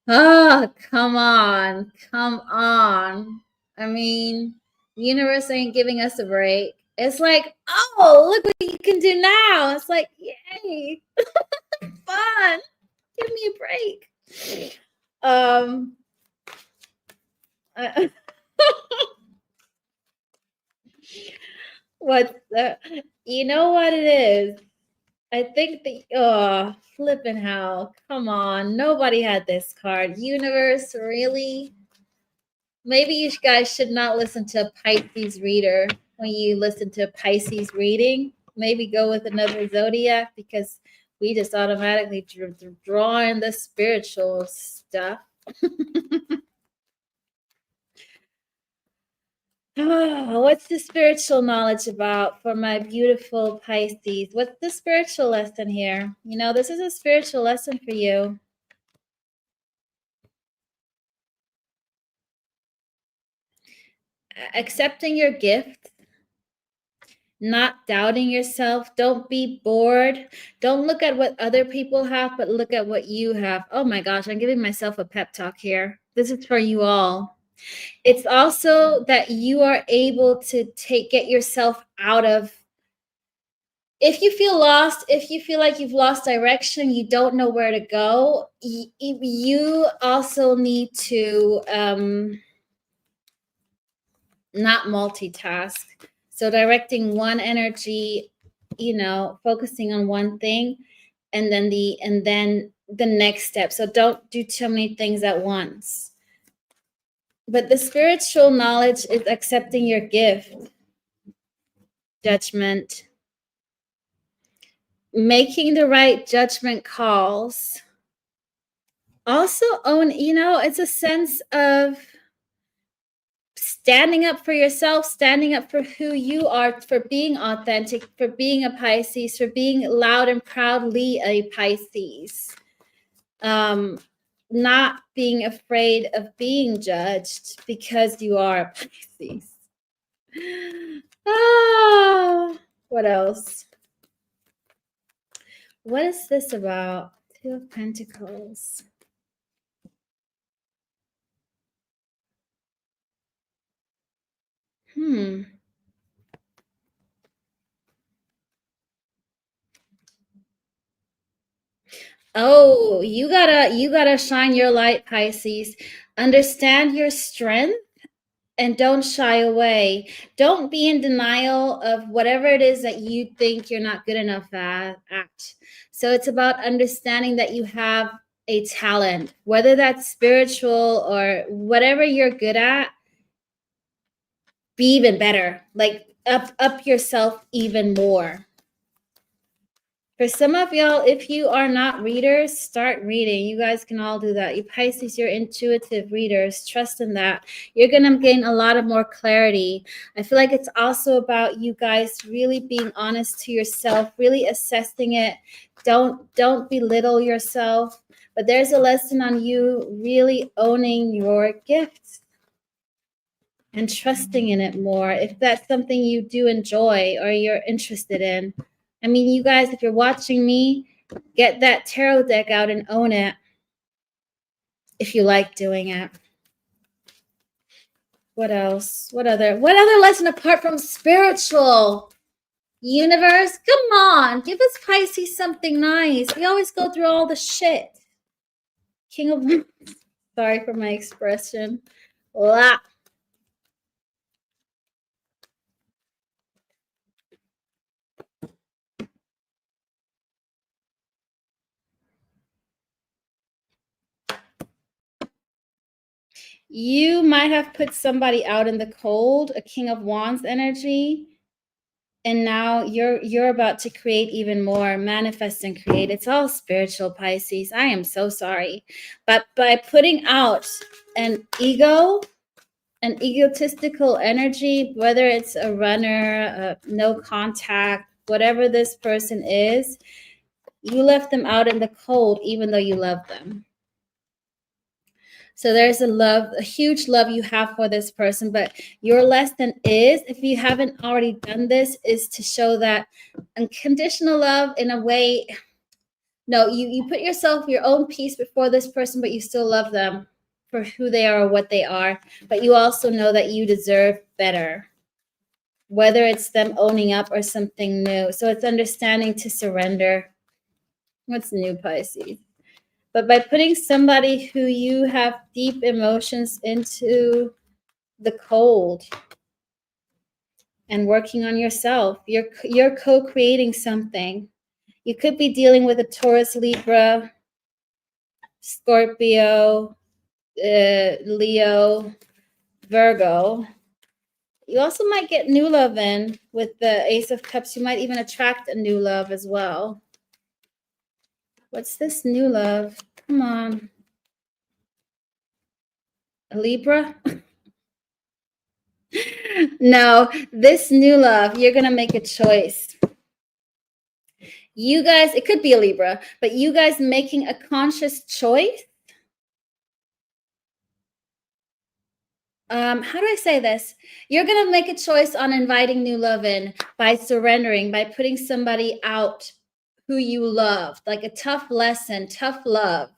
Oh, come on. I mean, the universe ain't giving us a break. It's like, oh, look what you can do now. It's like, yay. Fun. Give me a break. You know what it is? I think flipping hell. Come on. Nobody had this card. Universe, really? Maybe you guys should not listen to a Pisces reader when you listen to a Pisces reading. Maybe go with another zodiac because we just automatically draw in the spiritual stuff. What's the spiritual knowledge about for my beautiful Pisces? What's the spiritual lesson here? This is a spiritual lesson for you. Accepting your gift, not doubting yourself. Don't be bored. Don't look at what other people have, but look at what you have. Oh my gosh, I'm giving myself a pep talk here. This is for you all. It's also that you are able to get yourself out of, if you feel lost, if you feel like you've lost direction, you don't know where to go, you also need to not multitask. So directing one energy, focusing on one thing, and then the next step. So don't do too many things at once. But the spiritual knowledge is accepting your gift, judgment, making the right judgment calls. Also it's a sense of standing up for yourself, standing up for who you are, for being authentic, for being a Pisces, for being loud and proudly a Pisces. Not being afraid of being judged because you are a Pisces. What else? What is this about? Two of Pentacles. Oh, you gotta shine your light, Pisces. Understand your strength and don't shy away. Don't be in denial of whatever it is that you think you're not good enough at. So it's about understanding that you have a talent, whether that's spiritual or whatever you're good at, be even better. Like up yourself even more. For some of y'all, if you are not readers, start reading. You guys can all do that. You Pisces, you're intuitive readers. Trust in that. You're going to gain a lot of more clarity. I feel like it's also about you guys really being honest to yourself, really assessing it. Don't belittle yourself. But there's a lesson on you really owning your gifts and trusting in it more if that's something you do enjoy or you're interested in. I mean, you guys, if you're watching me, get that tarot deck out and own it if you like doing it. What else? What other lesson apart from spiritual? Universe, come on, give us Pisces something nice. We always go through all the shit. King of sorry for my expression. Blah. You might have put somebody out in the cold, a King of Wands energy, and now you're about to create even more, manifest and create. It's all spiritual, Pisces. I am so sorry. But by putting out an egotistical energy, whether it's a runner, no contact, whatever this person is, you left them out in the cold, even though you love them. So there's a huge love you have for this person, but your lesson is, if you haven't already done this, is to show that unconditional love in a way. No, you put yourself, your own peace before this person, but you still love them for who they are or what they are. But you also know that you deserve better, whether it's them owning up or something new. So it's understanding to surrender. What's new, Pisces? But by putting somebody who you have deep emotions into the cold and working on yourself, you're co-creating something. You could be dealing with a Taurus, Libra, Scorpio, Leo, Virgo. You also might get new love in with the Ace of Cups. You might even attract a new love as well. What's this new love? Come on. A Libra? No, this new love, you're going to make a choice. You guys, it could be a Libra, but you guys making a conscious choice. How do I say this? You're going to make a choice on inviting new love in by surrendering, by putting somebody out who you love, like a tough lesson, tough love.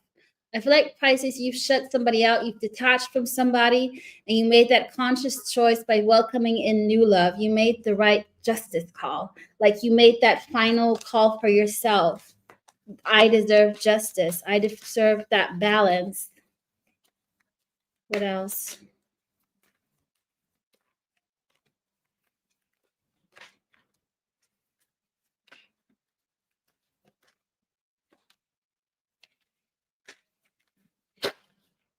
I feel like, Pisces, you've shut somebody out, you've detached from somebody, and you made that conscious choice by welcoming in new love. You made the right justice call. Like you made that final call for yourself. I deserve justice. I deserve that balance. What else?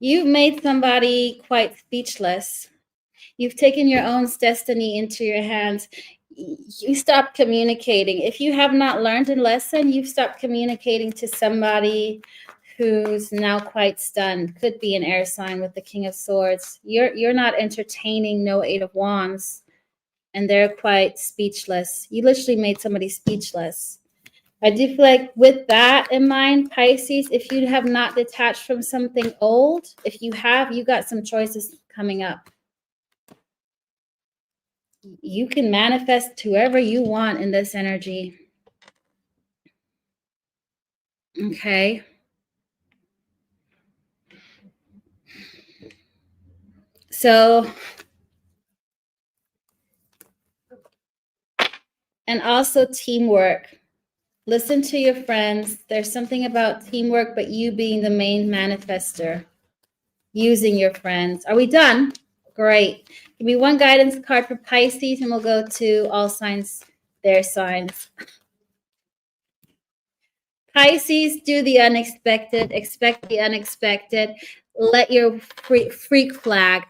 You've made somebody quite speechless. You've taken your own destiny into your hands. You stop communicating. If you have not learned a lesson, you've stopped communicating to somebody who's now quite stunned. Could be an air sign with the King of Swords. You're not entertaining no Eight of Wands, and they're quite speechless. You literally made somebody speechless. I do feel like with that in mind, Pisces, if you have not detached from something old, if you have, you got some choices coming up. You can manifest whoever you want in this energy. Okay. So, and also teamwork. Listen to your friends. There's something about teamwork, but you being the main manifester, using your friends. Are we done? Great. Give me one guidance card for Pisces, and we'll go to all signs, their signs. Pisces, do the unexpected, expect the unexpected, let your freak flag.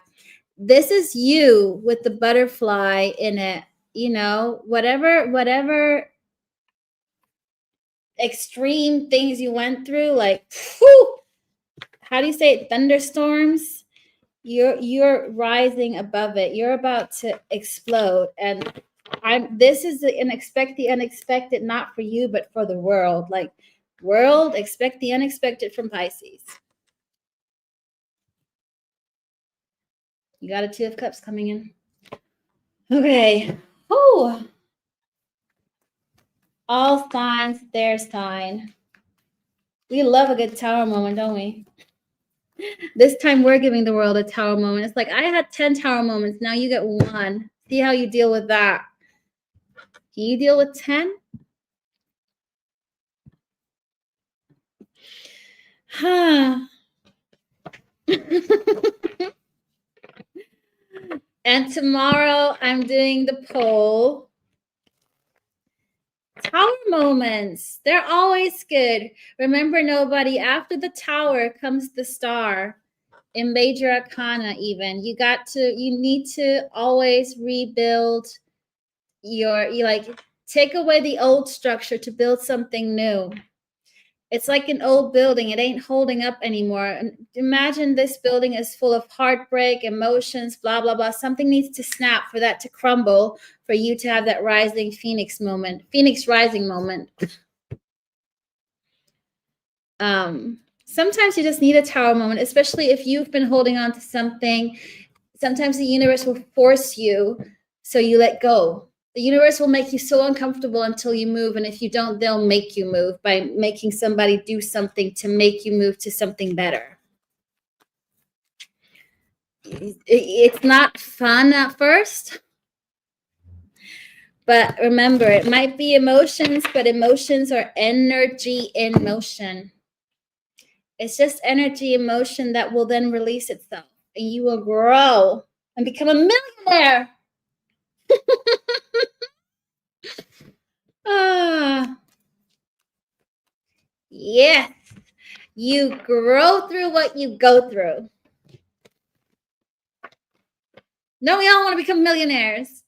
This is you with the butterfly in it, you know, whatever extreme things you went through, like, whew, how do you say it? Thunderstorms. You're rising above it. You're about to explode. And this is the unexpected, not for you, but for the world. Like, world, expect the unexpected from Pisces. You got a Two of Cups coming in. Okay. Oh, all signs, their sign. We love a good tower moment, don't we? This time we're giving the world a tower moment. It's like, I had 10 tower moments. Now you get one. See how you deal with that. Can you deal with 10? Huh. And tomorrow I'm doing the poll. Tower moments. They're always good. Remember, nobody, after the tower comes the star. In major arcana, even. You need to always rebuild you like take away the old structure to build something new. It's like an old building. It ain't holding up anymore. And imagine this building is full of heartbreak, emotions, blah, blah, blah. Something needs to snap for that to crumble, for you to have that rising phoenix rising moment. Sometimes you just need a tower moment, especially if you've been holding on to something. Sometimes the universe will force you, so you let go. The universe will make you so uncomfortable until you move. And if you don't, they'll make you move by making somebody do something to make you move to something better. It's not fun at first. But remember, it might be emotions, but emotions are energy in motion. It's just energy in motion that will then release itself. And you will grow and become a millionaire. Yes, you grow through what you go through. No, we all want to become millionaires.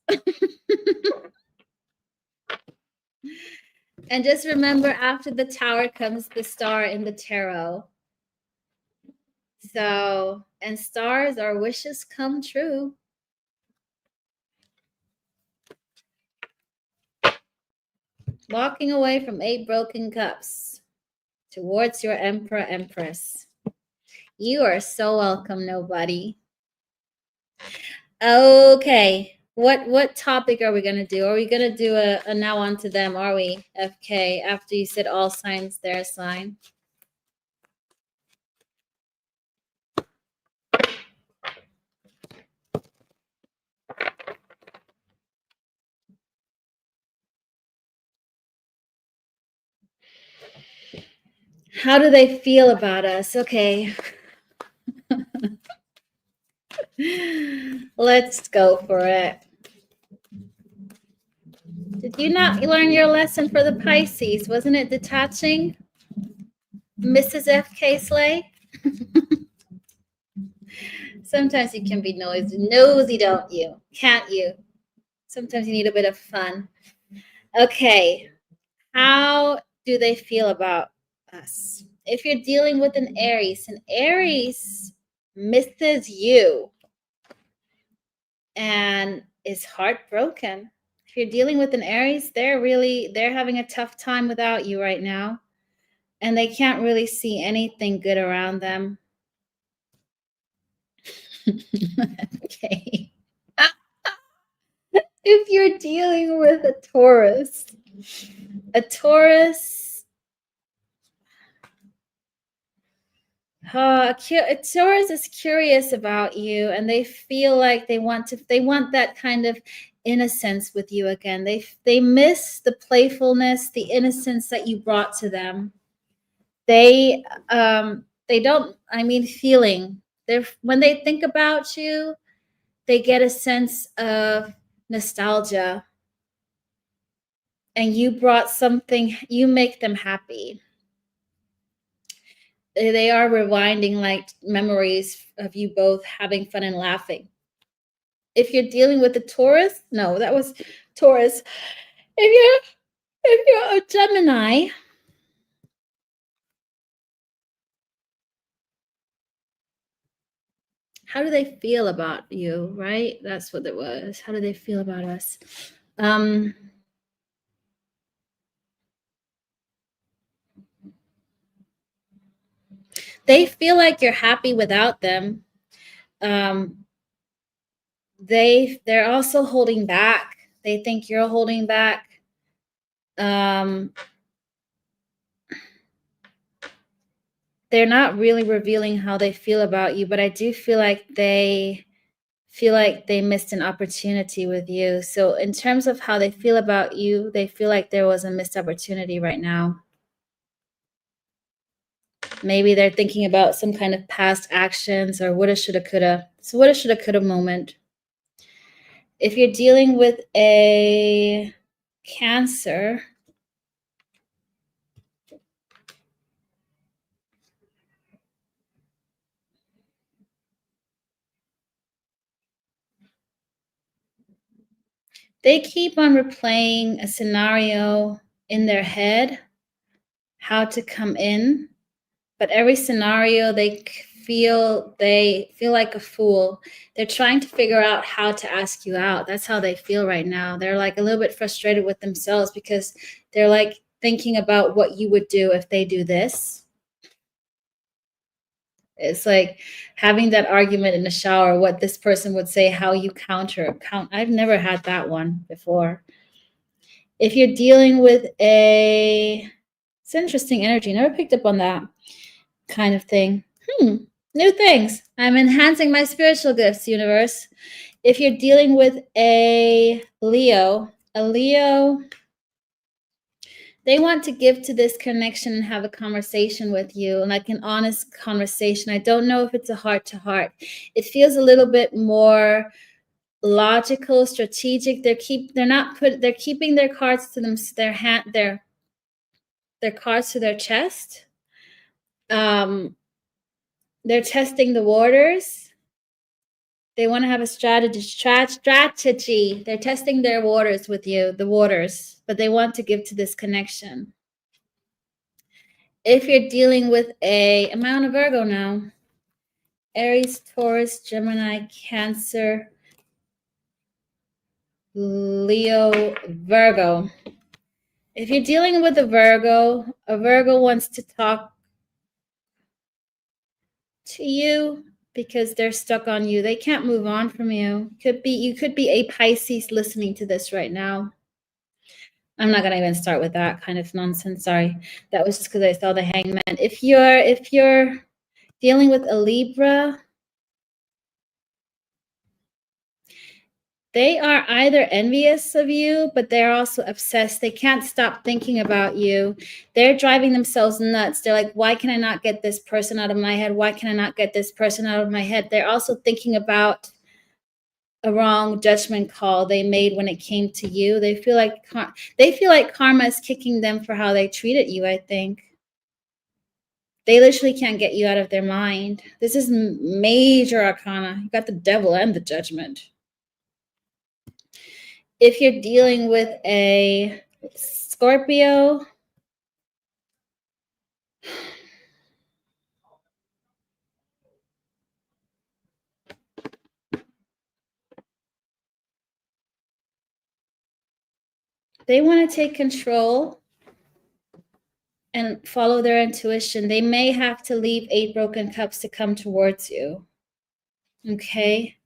And just remember, after the tower comes the star in the tarot. So, and stars are wishes come true. Walking away from 8 broken cups towards your Emperor, Empress. You are so welcome, nobody. Okay. What topic are we going to do? Are we going to do a now on to them? Are we, FK, after you said all signs, their sign? How do they feel about us? Okay. Let's go for it. Did you not learn your lesson for the Pisces? Wasn't it detaching? Mrs. FK Slay? Sometimes you can be nosy, don't you? Can't you? Sometimes you need a bit of fun. Okay. How do they feel about us? If you're dealing with an Aries misses you and is heartbroken. If you're dealing with an Aries, they're having a tough time without you right now. And they can't really see anything good around them. Okay. If you're dealing with a Taurus Taurus is curious about you, and they feel like they want that kind of innocence with you again. They miss the playfulness, the innocence that you brought to them. They don't, I mean, feeling. When they think about you, they get a sense of nostalgia. And you brought something, you make them happy. They are rewinding like memories of you both having fun and laughing. If you're dealing with a Taurus, no, that was Taurus. If you're a Gemini, how do they feel about you, right? That's what it was. How do they feel about us? They feel like you're happy without them. They're also holding back. They think you're holding back. They're not really revealing how they feel about you, but I do feel like they missed an opportunity with you. So in terms of how they feel about you, they feel like there was a missed opportunity right now. Maybe they're thinking about some kind of past actions or woulda, shoulda, coulda. It's woulda, shoulda, coulda moment. If you're dealing with a Cancer, they keep on replaying a scenario in their head, how to come in, but every scenario they feel like a fool. They're trying to figure out how to ask you out. That's how they feel right now. They're like a little bit frustrated with themselves because they're like thinking about what you would do if they do this. It's like having that argument in the shower, what this person would say, how you counter. I've never had that one before. If you're dealing with it's interesting energy. Never picked up on that kind of thing. New things. I'm enhancing my spiritual gifts, universe. If you're dealing with a Leo, they want to give to this connection and have a conversation with you, like an honest conversation. I don't know if it's a heart to heart. It feels a little bit more logical, strategic. They're keeping their cards to them, their cards to their chest. They're testing the waters. They want to have a strategy. They're testing their waters with you, but they want to give to this connection. If you're dealing with I'm on a Virgo now. Aries, Taurus, Gemini, Cancer, Leo, Virgo. If you're dealing with a Virgo wants to talk to you because they're stuck on you. They can't move on from you. You could be a Pisces listening to this right now. I'm not gonna even start with that kind of nonsense. Sorry. That was just because I saw the Hangman. If you're dealing with a Libra, they are either envious of you, but they're also obsessed. They can't stop thinking about you. They're driving themselves nuts. They're like, why can I not get this person out of my head? Why can I not get this person out of my head? They're also thinking about a wrong judgment call they made when it came to you. They feel like karma is kicking them for how they treated you, I think. They literally can't get you out of their mind. This is major arcana. You got the devil and the judgment. If you're dealing with a Scorpio, they want to take control and follow their intuition. They may have to leave 8 broken cups to come towards you. Okay?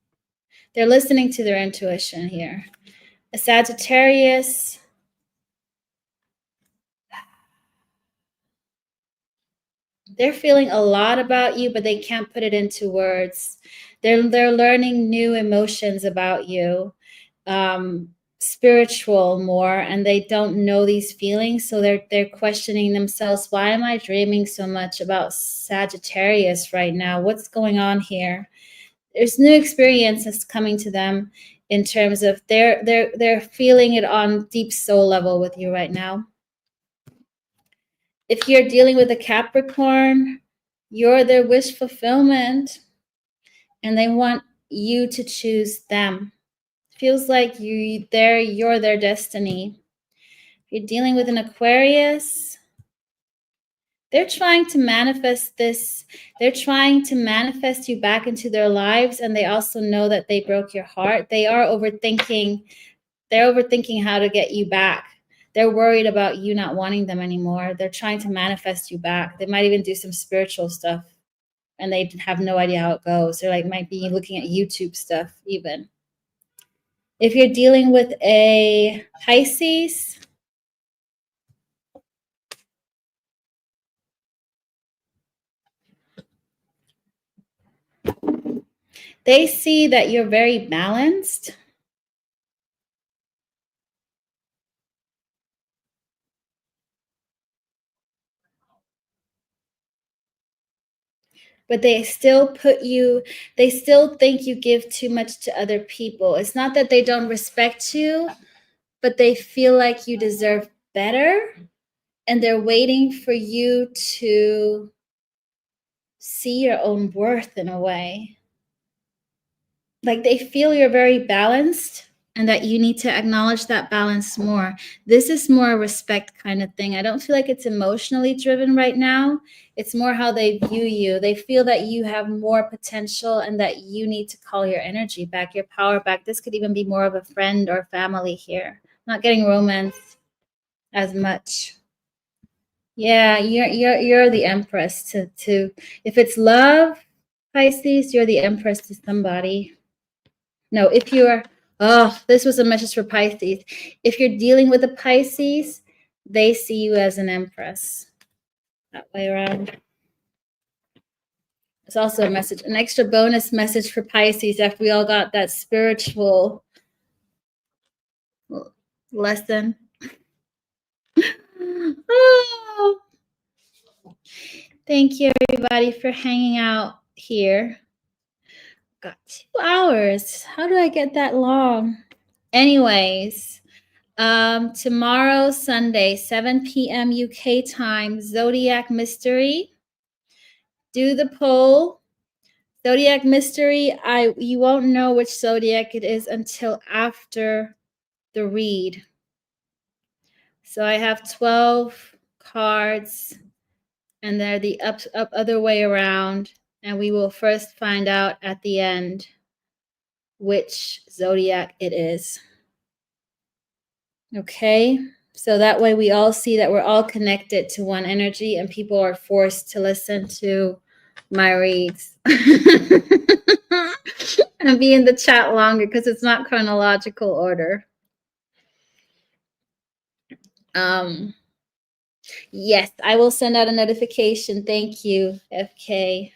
They're listening to their intuition here. A Sagittarius, they're feeling a lot about you, but they can't put it into words. They're learning new emotions about you. spiritual more, and they don't know these feelings, so they're questioning themselves. Why am I dreaming so much about Sagittarius right now? What's going on here? There's new experiences coming to them in terms of they're feeling it on deep soul level with you right now. If you're dealing with a Capricorn, you're their wish fulfillment, and they want you to choose them. Feels like you're their destiny. If you're dealing with an Aquarius, they're trying to manifest this. They're trying to manifest you back into their lives, and they also know that they broke your heart. They are overthinking. They're overthinking how to get you back. They're worried about you not wanting them anymore. They're trying to manifest you back. They might even do some spiritual stuff, and they have no idea how it goes. They're like, might be looking at YouTube stuff even. If you're dealing with a Pisces, they see that you're very balanced. But they still think you give too much to other people. It's not that they don't respect you, but they feel like you deserve better. And they're waiting for you to see your own worth in a way. Like they feel you're very balanced and that you need to acknowledge that balance more. This is more a respect kind of thing. I don't feel like it's emotionally driven right now. It's more how they view you. They feel that you have more potential and that you need to call your energy back, your power back. This could even be more of a friend or family here. Not getting romance as much. Yeah, you're the Empress to if it's love, Pisces, you're the Empress to somebody. No, if you're, this was a message for Pisces. If you're dealing with a Pisces, they see you as an Empress. That way around. It's also a message, an extra bonus message for Pisces after we all got that spiritual lesson. Oh. Thank you, everybody, for hanging out here. Got 2 hours. How do I get that long? Anyways, tomorrow, Sunday, 7 p.m. UK time, Zodiac Mystery. Do the poll. Zodiac Mystery, you won't know which zodiac it is until after the read. So I have 12 cards, and they're the up other way around, and we will first find out at the end which zodiac it is. Okay, so that way we all see that we're all connected to one energy, and people are forced to listen to my reads and be in the chat longer because it's not chronological order. Yes, I will send out a notification. Thank you, FK.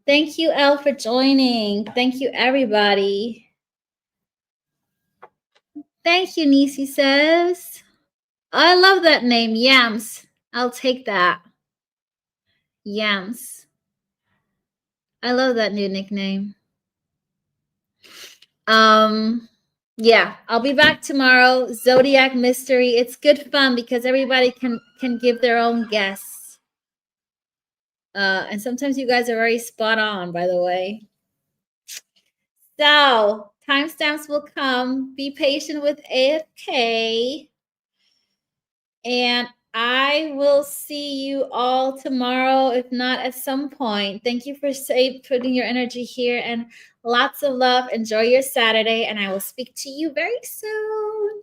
Thank you, Elle, for joining. Thank you, everybody. Thank you, Nisi says. I love that name, Yams. I'll take that. Yams. I love that new nickname. Yeah, I'll be back tomorrow. Zodiac Mystery. It's good fun because everybody can give their own guess. And sometimes you guys are very spot on, by the way. So timestamps will come. Be patient with AFK. And I will see you all tomorrow, if not at some point. Thank you for putting your energy here, and lots of love. Enjoy your Saturday, and I will speak to you very soon.